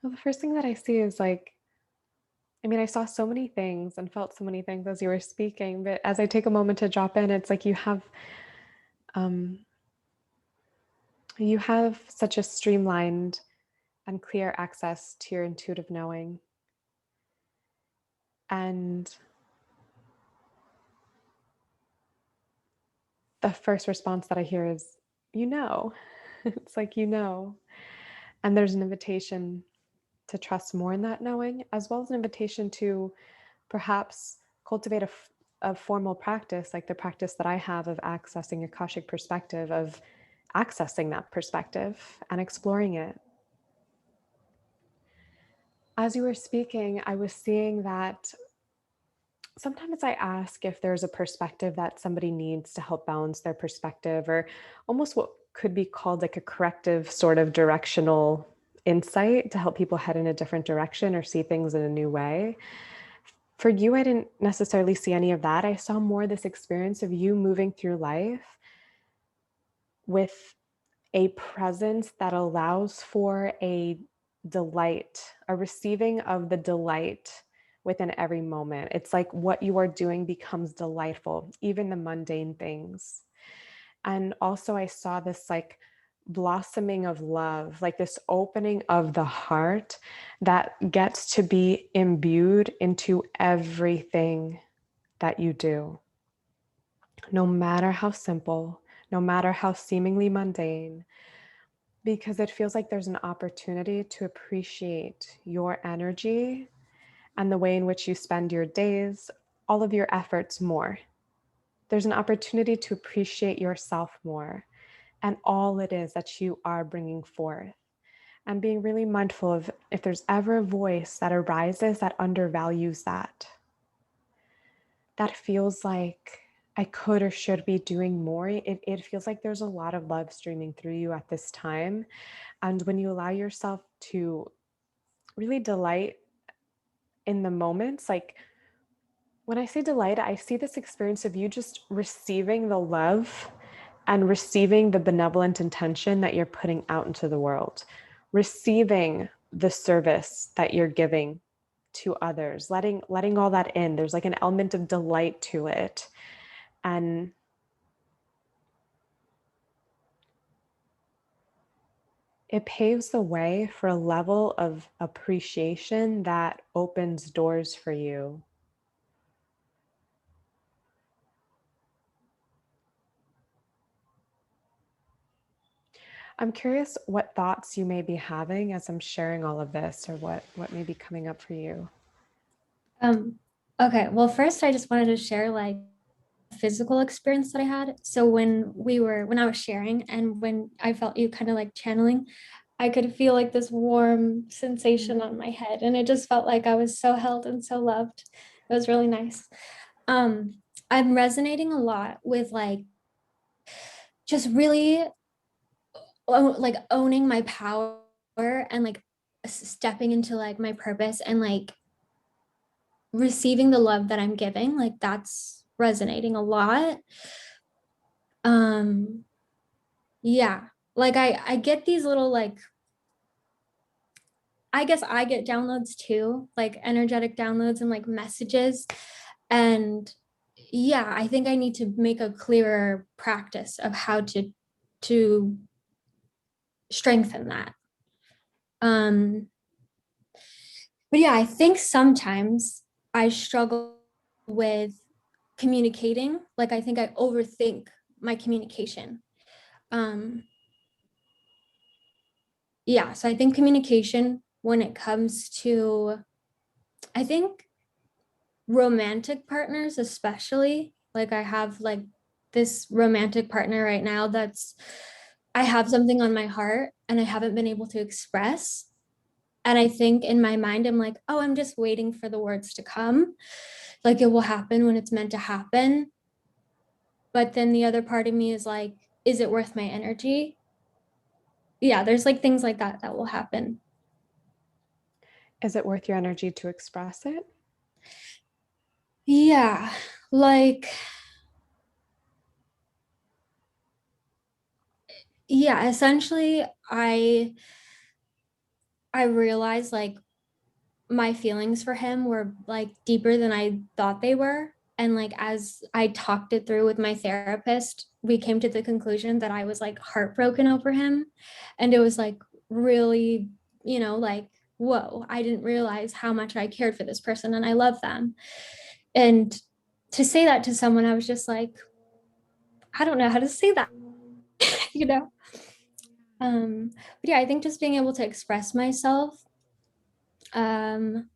Well, the first thing that I see is like, I mean, I saw so many things and felt so many things as you were speaking, but as I take a moment to drop in, it's like um, you have such a streamlined and clear access to your intuitive knowing. And the first response that I hear is, you know, it's like, you know, and there's an invitation to trust more in that knowing, as well as an invitation to perhaps cultivate a formal practice, like the practice that I have of accessing Akashic perspective, of accessing that perspective and exploring it. As you were speaking, I was seeing that sometimes I ask if there's a perspective that somebody needs to help balance their perspective, or almost what could be called like a corrective sort of directional insight to help people head in a different direction or see things in a new way. For you, I didn't necessarily see any of that. I saw more this experience of you moving through life with a presence that allows for a delight, a receiving of the delight within every moment. It's like what you are doing becomes delightful, even the mundane things. And also, I saw this like blossoming of love, like this opening of the heart that gets to be imbued into everything that you do, no matter how simple, no matter how seemingly mundane, because it feels like there's an opportunity to appreciate your energy and the way in which you spend your days, all of your efforts more. There's an opportunity to appreciate yourself more and all it is that you are bringing forth. And being really mindful of if there's ever a voice that arises that undervalues that feels like I could or should be doing more. It feels like there's a lot of love streaming through you at this time. And when you allow yourself to really delight in the moments, like when I say delight, I see this experience of you just receiving the love and receiving the benevolent intention that you're putting out into the world, receiving the service that you're giving to others, letting all that in. There's like an element of delight to it. And it paves the way for a level of appreciation that opens doors for you. I'm curious what thoughts you may be having as I'm sharing all of this, or what may be coming up for you. Okay, well, first I just wanted to share like physical experience that I had. So when I was sharing and when I felt you kind of like channeling, I could feel like this warm sensation on my head, and it just felt like I was so held and so loved. It was really nice. I'm resonating a lot with like just really like owning my power and like stepping into like my purpose and like receiving the love that I'm giving. Like, that's resonating a lot. Yeah, like I get these little like, I guess I get downloads too, like energetic downloads and like messages. And yeah, I think I need to make a clearer practice of how to strengthen that. But yeah, I think sometimes I struggle with communicating. Like I think I overthink my communication. Um, yeah, so I think communication when it comes to, I think romantic partners, especially, like I have like this romantic partner right now that's, I have something on my heart and I haven't been able to express. And I think in my mind, I'm like, oh, I'm just waiting for the words to come. Like it will happen when it's meant to happen. But then the other part of me is like, is it worth my energy? Yeah, there's like things like that that will happen. Is it worth your energy to express it? Yeah, like, yeah, essentially, I realized like my feelings for him were like deeper than I thought they were. And like as I talked it through with my therapist, we came to the conclusion that I was like heartbroken over him. And it was like really, like, whoa, I didn't realize how much I cared for this person and I love them. And to say that to someone, I was just like, I don't know how to say that, you know? But yeah, I think just being able to express myself, um,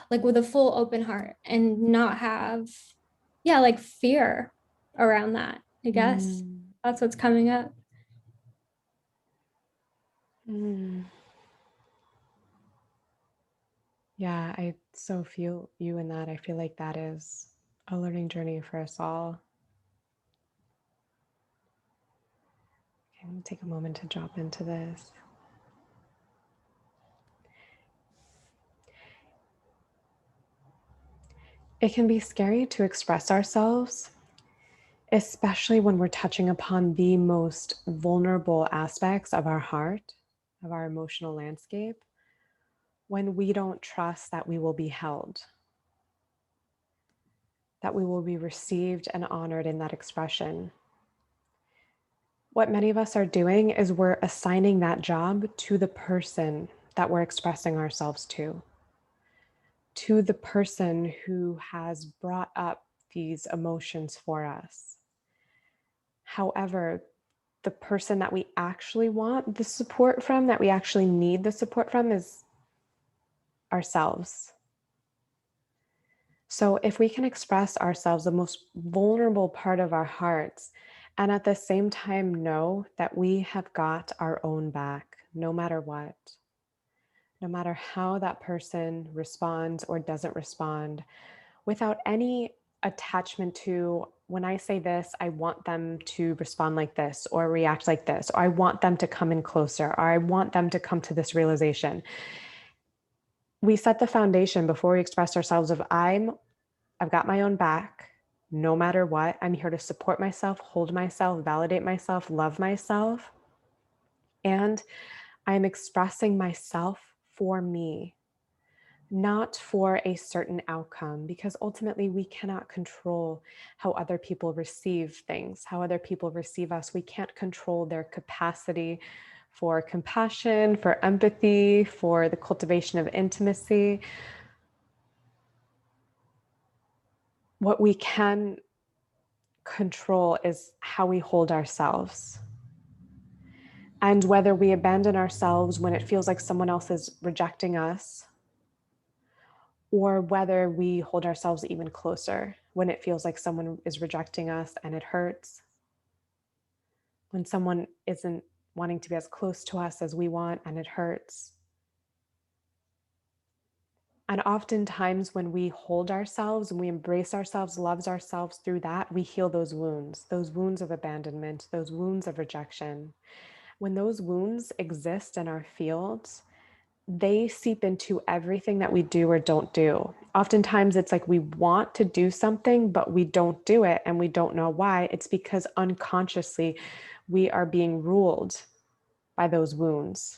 like with a full open heart and not have, yeah, like fear around that, I guess. Mm. That's what's coming up. Mm. Yeah, I so feel you in that. I feel like that is a learning journey for us all. Okay, I'm going to take a moment to drop into this. It can be scary to express ourselves, especially when we're touching upon the most vulnerable aspects of our heart, of our emotional landscape, when we don't trust that we will be held, that we will be received and honored in that expression. What many of us are doing is we're assigning that job to the person that we're expressing ourselves to the person who has brought up these emotions for us. However, the person that we actually want the support from, that we actually need the support from, is ourselves. So if we can express ourselves, the most vulnerable part of our hearts, and at the same time know that we have got our own back, no matter what, no matter how that person responds or doesn't respond, without any attachment to, when I say this, I want them to respond like this or react like this, or I want them to come in closer, or I want them to come to this realization. We set the foundation before we express ourselves of I've got my own back. No matter what, I'm here to support myself, hold myself, validate myself, love myself. And I'm expressing myself for me, not for a certain outcome, because ultimately we cannot control how other people receive things, how other people receive us. We can't control their capacity for compassion, for empathy, for the cultivation of intimacy. What we can control is how we hold ourselves. And whether we abandon ourselves when it feels like someone else is rejecting us, or whether we hold ourselves even closer when it feels like someone is rejecting us and it hurts, when someone isn't wanting to be as close to us as we want and it hurts. And oftentimes when we hold ourselves and we embrace ourselves, loves ourselves through that, we heal those wounds of abandonment, those wounds of rejection. When those wounds exist in our fields, they seep into everything that we do or don't do. Oftentimes it's like we want to do something, but we don't do it and we don't know why. It's because unconsciously we are being ruled by those wounds.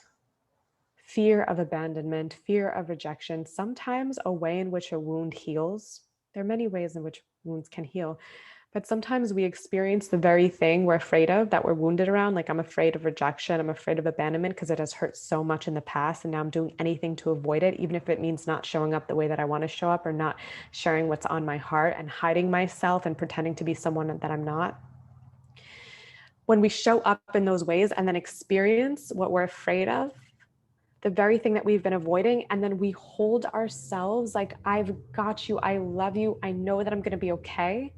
Fear of abandonment, fear of rejection, sometimes a way in which a wound heals. There are many ways in which wounds can heal, but sometimes we experience the very thing we're afraid of, that we're wounded around. Like, I'm afraid of rejection, I'm afraid of abandonment because it has hurt so much in the past. And now I'm doing anything to avoid it, even if it means not showing up the way that I want to show up, or not sharing what's on my heart, and hiding myself and pretending to be someone that I'm not. When we show up in those ways and then experience what we're afraid of, the very thing that we've been avoiding, and then we hold ourselves like, I've got you, I love you, I know that I'm going to be okay.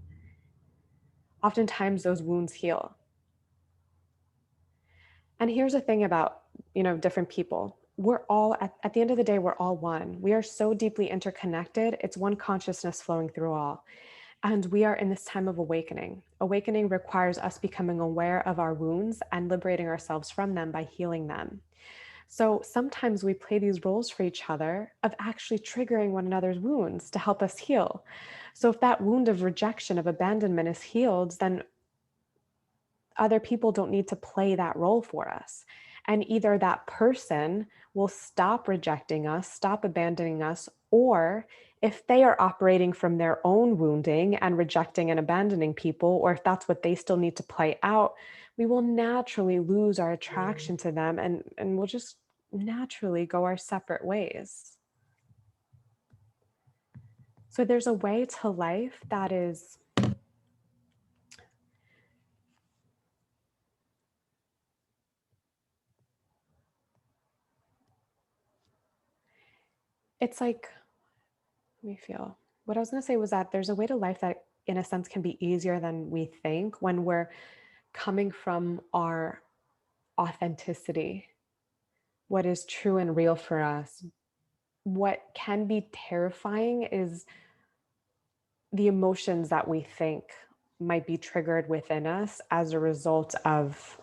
Oftentimes those wounds heal. And here's the thing about, different people. We're all, at the end of the day, we're all one. We are so deeply interconnected. It's one consciousness flowing through all. And we are in this time of awakening. Awakening requires us becoming aware of our wounds and liberating ourselves from them by healing them. So sometimes we play these roles for each other of actually triggering one another's wounds to help us heal. So if that wound of rejection, of abandonment is healed, then other people don't need to play that role for us. And either that person will stop rejecting us, stop abandoning us, or if they are operating from their own wounding and rejecting and abandoning people, or if that's what they still need to play out, we will naturally lose our attraction to them, and we'll just naturally go our separate ways. So there's a way to life that is it's like, let me feel. What I was going to say was that there's a way to life that, in a sense, can be easier than we think when we're coming from our authenticity, what is true and real for us. What can be terrifying is the emotions that we think might be triggered within us as a result of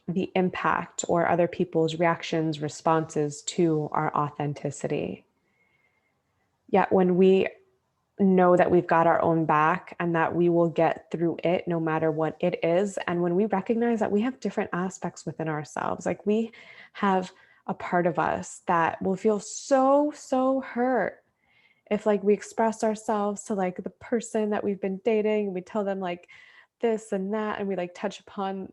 the impact or other people's reactions, responses to our authenticity. Yet when we know that we've got our own back and that we will get through it no matter what it is, and when we recognize that we have different aspects within ourselves, like we have a part of us that will feel so hurt if like we express ourselves to like the person that we've been dating, and we tell them like this and that, and we like touch upon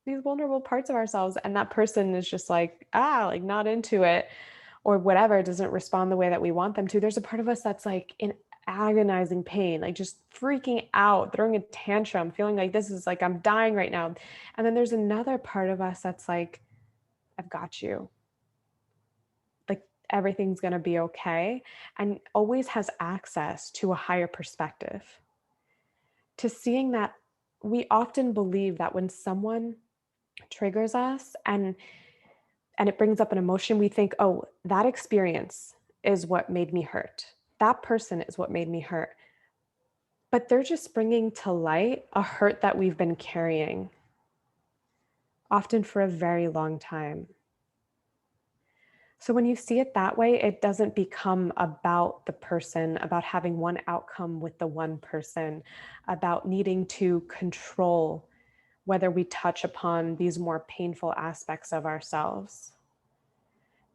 these vulnerable parts of ourselves, and that person is just like like not into it, or whatever, doesn't respond the way that we want them to. There's a part of us that's like in agonizing pain, like just freaking out, throwing a tantrum, feeling like this is like, I'm dying right now. And then there's another part of us that's like, I've got you, like everything's going to be okay, and always has access to a higher perspective, to seeing that we often believe that when someone triggers us and it brings up an emotion, we think, oh, that experience is what made me hurt. That person is what made me hurt. But they're just bringing to light a hurt that we've been carrying, often for a very long time. So when you see it that way, it doesn't become about the person, about having one outcome with the one person, about needing to control whether we touch upon these more painful aspects of ourselves.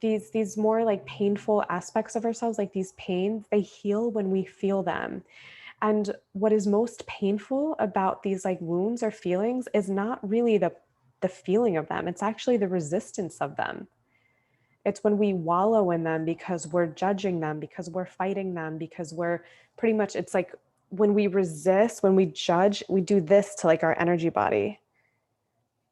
These more like painful aspects of ourselves, like these pains, they heal when we feel them. And what is most painful about these like wounds or feelings is not really the feeling of them. It's actually the resistance of them. It's when we wallow in them because we're judging them, because we're fighting them, because we're pretty much, it's like when we resist, when we judge, we do this to like our energy body.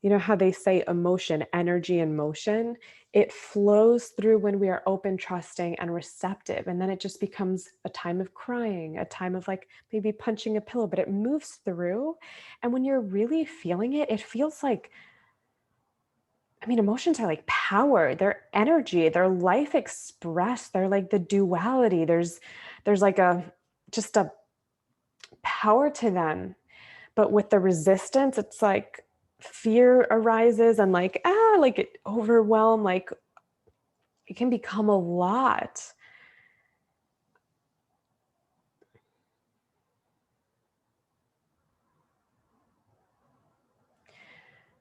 You know how they say emotion, energy and motion, it flows through when we are open, trusting, and receptive. And then it just becomes a time of crying, a time of like maybe punching a pillow, but it moves through. And when you're really feeling it, it feels like, I mean, emotions are like power, they're energy, they're life expressed, they're like the duality. There's like just a power to them. But with the resistance, it's like fear arises and like, like it overwhelm, like it can become a lot.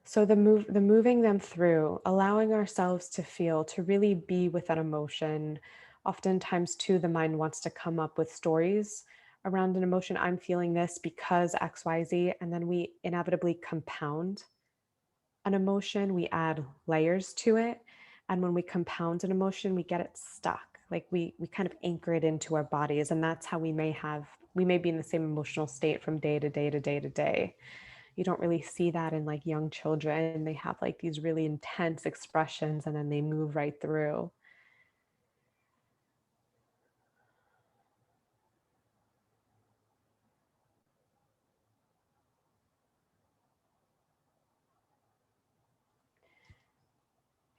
So the moving them through, allowing ourselves to feel, to really be with that emotion. Oftentimes too, the mind wants to come up with stories around an emotion. I'm feeling this because XYZ, and then we inevitably compound an emotion, we add layers to it. And when we compound an emotion, we get it stuck. Like we kind of anchor it into our bodies. And that's how we may be in the same emotional state from day to day to day to day. You don't really see that in like young children. They have like these really intense expressions and then they move right through.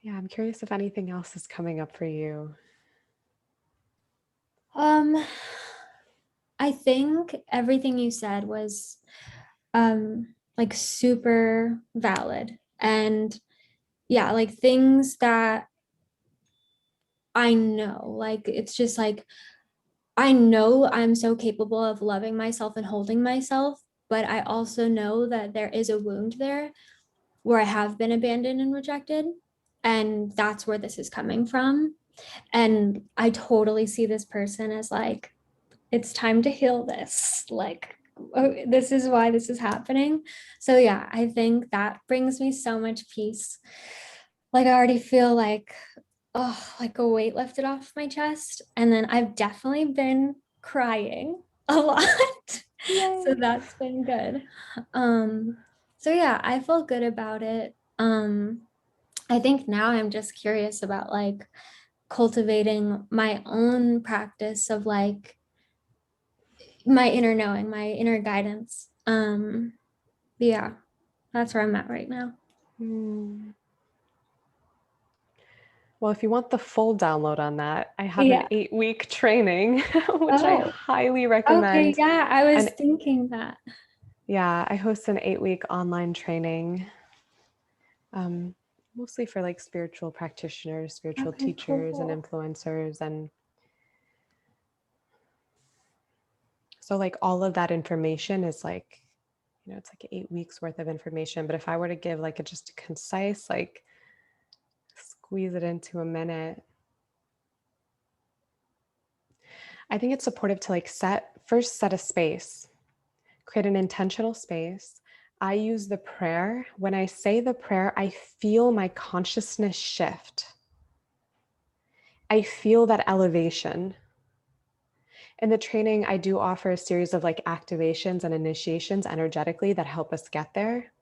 Yeah, I'm curious if anything else is coming up for you. I think everything you said was like super valid. And yeah, like things that I know, like it's just like I know I'm so capable of loving myself and holding myself, but I also know that there is a wound there where I have been abandoned and rejected. And that's where this is coming from. And I totally see this person as like, it's time to heal this. Like, oh, this is why this is happening. So, yeah, I think that brings me so much peace. Like, I already feel like, oh, like a weight lifted off my chest. And then I've definitely been crying a lot. So that's been good. So yeah, I feel good about it. I think now I'm just curious about like cultivating my own practice of like my inner knowing, my inner guidance. Yeah, that's where I'm at right now. Well, if you want the full download on that, I have an Yeah. 8-week training, which I Oh, highly okay. recommend. Yeah, I was And thinking that. yeah, I host an 8-week online training, mostly for like spiritual practitioners, spiritual Okay, teachers, and cool. influencers. And so, like, all of that information is like, it's like 8 weeks worth of information. But if I were to give like just a concise, like, squeeze it into a minute, I think it's supportive to like first set a space, create an intentional space. I use the prayer. When I say the prayer, I feel my consciousness shift. I feel that elevation. In the training, I do offer a series of like activations and initiations energetically that help us get there.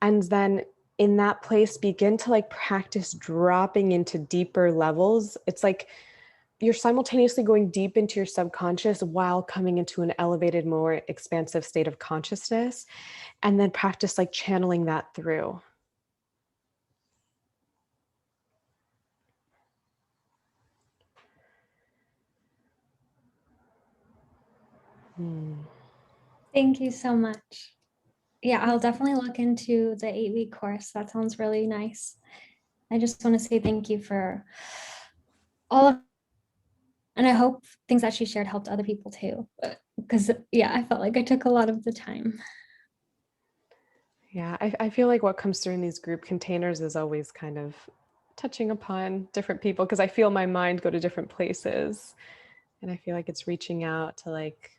And then in that place, begin to like practice dropping into deeper levels. It's like you're simultaneously going deep into your subconscious while coming into an elevated, more expansive state of consciousness. And then practice like channeling that through. Thank you so much. Yeah, I'll definitely look into the 8-week course. That sounds really nice. I just want to say thank you for all of, and I hope things that she shared helped other people too. Because yeah, I felt like I took a lot of the time. Yeah, I feel like what comes through in these group containers is always kind of touching upon different people because I feel my mind go to different places. And I feel like it's reaching out to like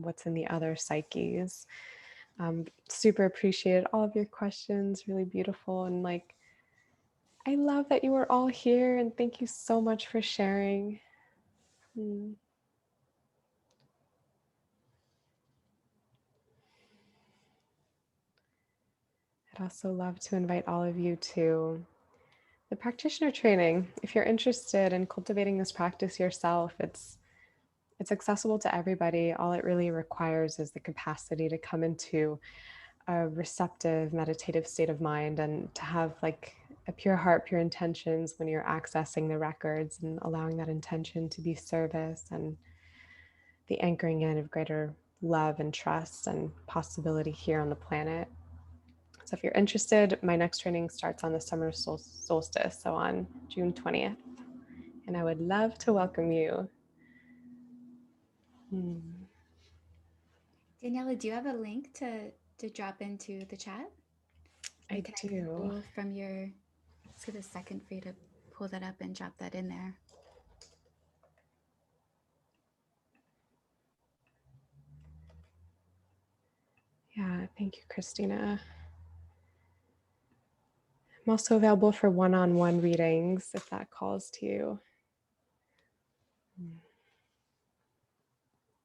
what's in the other psyches. Super appreciated all of your questions, really beautiful. And like, I love that you were all here and thank you so much for sharing. I'd also love to invite all of you to the practitioner training. If you're interested in cultivating this practice yourself, it's accessible to everybody. All it really requires is the capacity to come into a receptive meditative state of mind and to have like a pure heart, pure intentions when you're accessing the records and allowing that intention to be service and the anchoring in of greater love and trust and possibility here on the planet. So if you're interested, my next training starts on the summer solstice, so on June 20th. and I would love to welcome you. Daniela, do you have a link to drop into the chat? I Can do. pull from your, let's give it a second for you to pull that up and drop that in there. Yeah, thank you, Christina. I'm also available for one-on-one readings if that calls to you.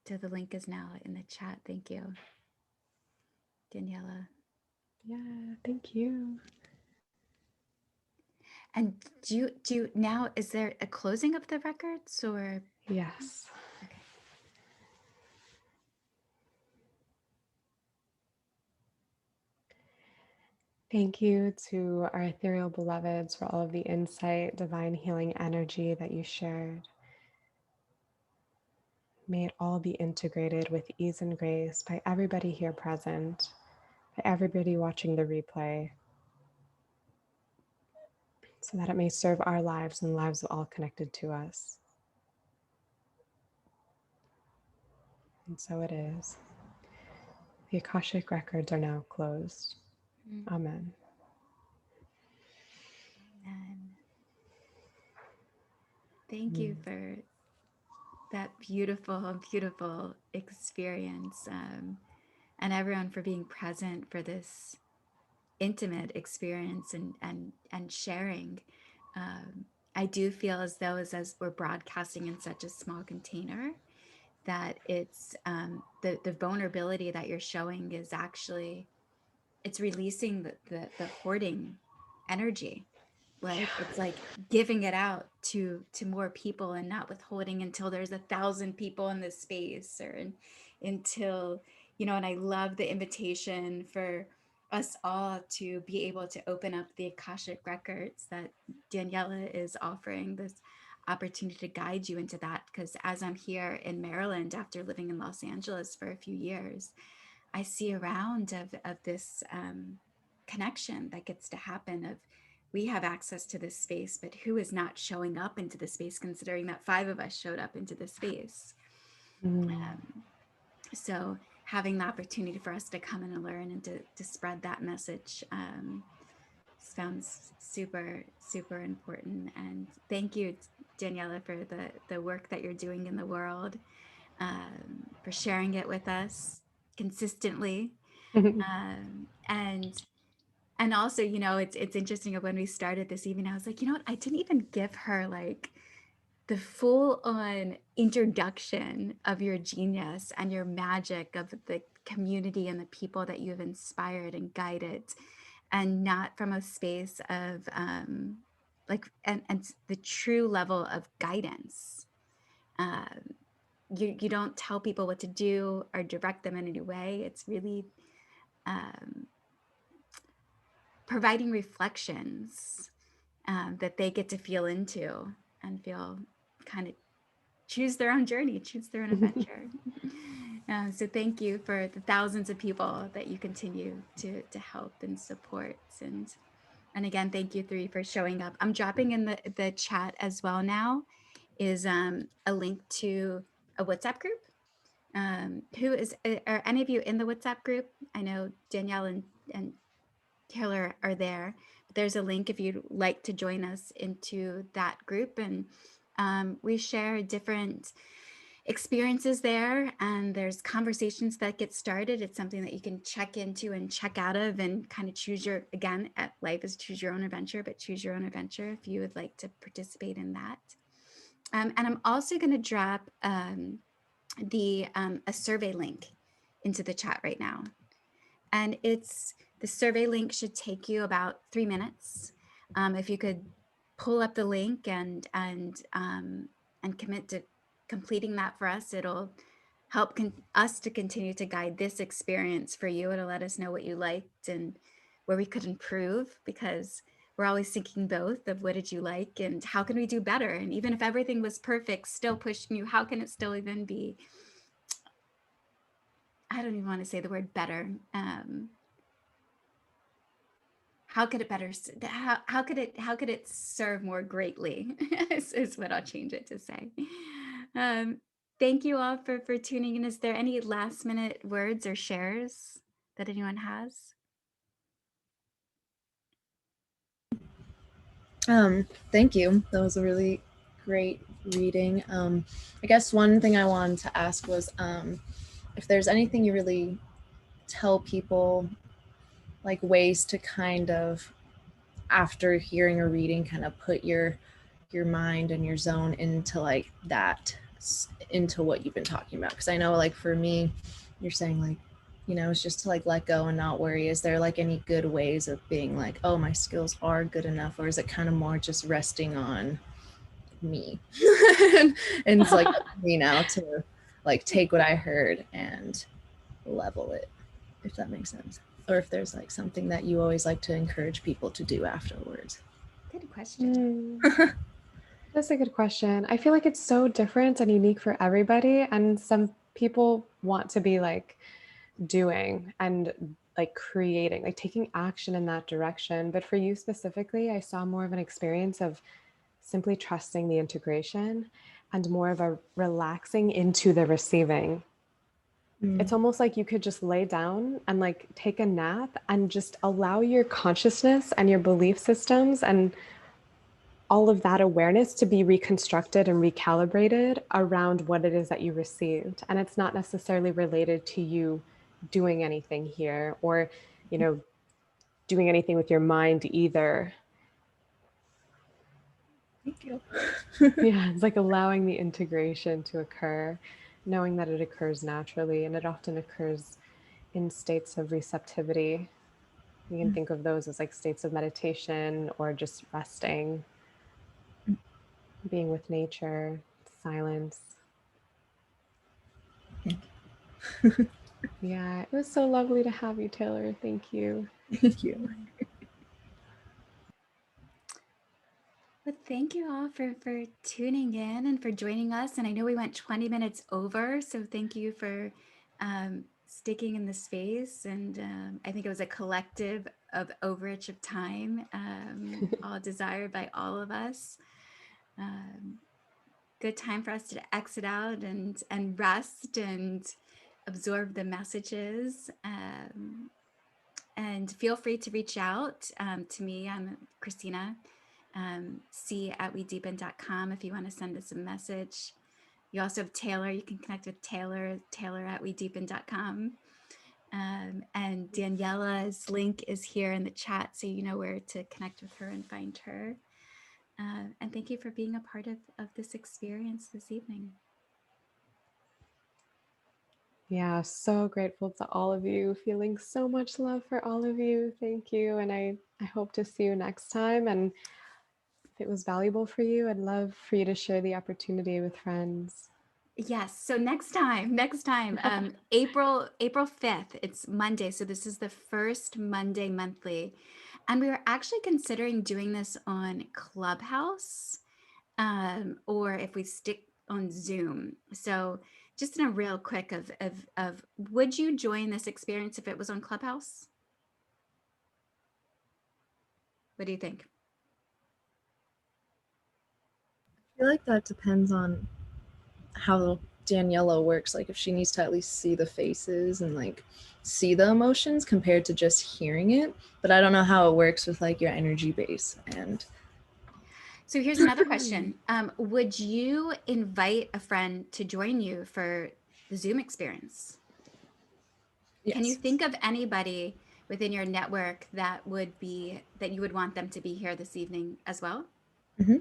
So the link is now in the chat. Thank you, Daniela. Yeah, thank you. And do you now, is there a closing of the records or? Yes. Okay. Thank you to our ethereal beloveds for all of the insight, divine healing energy that you shared. May it all be integrated with ease and grace by everybody here present, by everybody watching the replay, so that it may serve our lives and the lives of all connected to us. And so it is. The Akashic records are now closed. Amen. And thank you for that beautiful, beautiful experience, and everyone for being present for this intimate experience and sharing. I do feel as though as we're broadcasting in such a small container, that it's the vulnerability that you're showing is actually, it's releasing the hoarding energy. Like it's like giving it out to more people and not withholding until there's 1,000 people in this space, or until, you know. And I love the invitation for us all to be able to open up the Akashic records, that Daniela is offering this opportunity to guide you into that. Because as I'm here in Maryland after living in Los Angeles for a few years, I see a round of this connection that gets to happen of, we have access to this space, but who is not showing up into the space, considering that 5 of us showed up into the space. So having the opportunity for us to come in and learn and to spread that message sounds super, super important. And thank you, Daniela, for the work that you're doing in the world, for sharing it with us consistently. And also, you know, it's interesting, when we started this evening, I was like, you know what, I didn't even give her like the full on introduction of your genius and your magic, of the community and the people that you've inspired and guided, and not from a space of like, and the true level of guidance. You don't tell people what to do or direct them in any way. It's really providing reflections that they get to feel into and feel, kind of choose their own journey, choose their own adventure. So thank you for the thousands of people that you continue to help and support. And again, thank you, Three, for showing up. I'm dropping in the chat as well now is a link to a WhatsApp group. Are any of you in the WhatsApp group? I know Danielle and Taylor are there. But there's a link if you'd like to join us into that group. And we share different experiences there, and there's conversations that get started. It's something that you can check into and check out of, and kind of choose your, again, at life is choose your own adventure, but choose your own adventure if you would like to participate in that. And I'm also going to drop a survey link into the chat right now. And the survey link should take you about 3 minutes. If you could pull up the link and commit to completing that for us, it'll help us to continue to guide this experience for you. It'll let us know what you liked and where we could improve, because we're always thinking both of what did you like and how can we do better? And even if everything was perfect, still pushing you, how can it still even be, I don't even want to say the word better. how could it how could it serve more greatly is what I'll change it to say. Um, thank you all for tuning in. Is there any last minute words or shares that anyone has? Thank you. That was a really great reading. I guess one thing I wanted to ask was if there's anything you really tell people, like ways to kind of, after hearing a reading, kind of put your mind and your zone into like that, into what you've been talking about. Because I know, like for me, you're saying like, you know, it's just to like let go and not worry. Is there like any good ways of being like, oh, my skills are good enough, or is it kind of more just resting on me and it's like me now to like take what I heard and level it, if that makes sense, or if there's like something that you always like to encourage people to do afterwards. Good question. That's a good question. I feel like it's so different and unique for everybody. And some people want to be like doing and like creating, like taking action in that direction. But for you specifically, I saw more of an experience of simply trusting the integration and more of a relaxing into the receiving. It's almost like you could just lay down and like take a nap and just allow your consciousness and your belief systems and all of that awareness to be reconstructed and recalibrated around what it is that you received. And it's not necessarily related to you doing anything here or, you know, doing anything with your mind either. Thank you. Yeah, it's like allowing the integration to occur, knowing that it occurs naturally, and it often occurs in states of receptivity. You can think of those as like states of meditation or just resting, being with nature, silence. Yeah, it was so lovely to have you, Taylor. Thank you. Thank you. Well, thank you all for tuning in and for joining us. And I know we went 20 minutes over, so thank you for sticking in the space. And I think it was a collective of overage of time, all desired by all of us. Good time for us to exit out and rest and absorb the messages. And feel free to reach out to me. I'm Christina. C@wedeepen.com if you want to send us a message. You also have Taylor. You can connect with Taylor at wedeepen.com. And Daniela's link is here in the chat, so you know where to connect with her and find her. And thank you for being a part of this experience this evening. Yeah, so grateful to all of you. Feeling so much love for all of you. Thank you. And I hope to see you next time. And if it was valuable for you, I'd love for you to share the opportunity with friends. Yes. So next time, April 5th, it's Monday. So this is the first Monday monthly. And we were actually considering doing this on Clubhouse, or if we stick on Zoom. So just in a real quick of would you join this experience if it was on Clubhouse? What do you think? I feel like that depends on how Daniela works, like if she needs to at least see the faces and like see the emotions compared to just hearing it. But I don't know how it works with like your energy base. And so here's another question. Would you invite a friend to join you for the Zoom experience? yes. Can you think of anybody within your network that you would want them to be here this evening as well? Mm-hmm.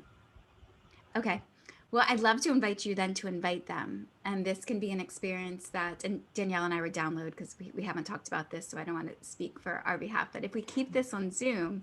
Okay. Well, I'd love to invite you then to invite them. And this can be an experience that, and Danielle and I would download because we haven't talked about this, so I don't want to speak for our behalf. But if we keep this on Zoom,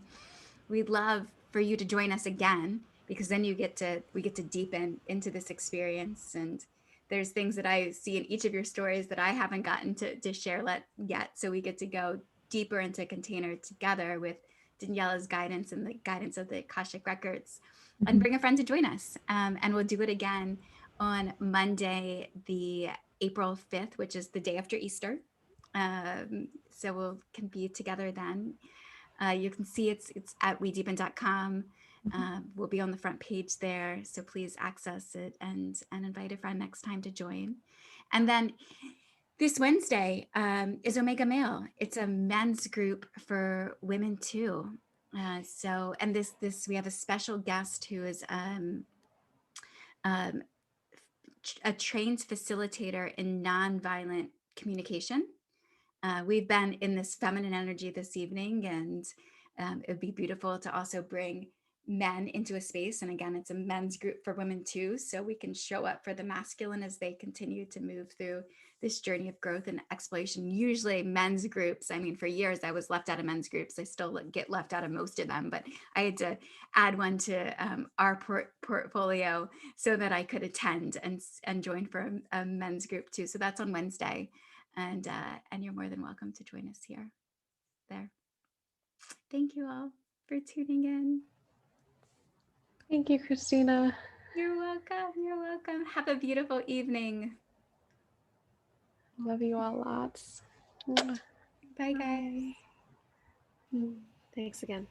we'd love for you to join us again, because then we get to deepen into this experience. And there's things that I see in each of your stories that I haven't gotten to share yet. So we get to go deeper into a container together with Daniela's guidance and the guidance of the Akashic records, and bring a friend to join us. And we'll do it again on Monday, the April 5th, which is the day after Easter. So we'll can be together then. You can see it's at wedeepen.com. We'll be on the front page there, so please access it and invite a friend next time to join. And then this Wednesday is Omega Male. It's a men's group for women too. So, and this we have a special guest who is um, a trained facilitator in nonviolent communication. We've been in this feminine energy this evening, and it would be beautiful to also bring men into a space. And again, it's a men's group for women too, so we can show up for the masculine as they continue to move through this journey of growth and exploration. Usually men's groups, I mean, for years I was left out of men's groups. I still get left out of most of them, but I had to add one to our portfolio so that I could attend and join for a men's group too. So that's on Wednesday. And you're more than welcome to join us there. Thank you all for tuning in. Thank you, Christina. You're welcome. You're welcome. Have a beautiful evening. Love you all lots. Bye, guys. Thanks again.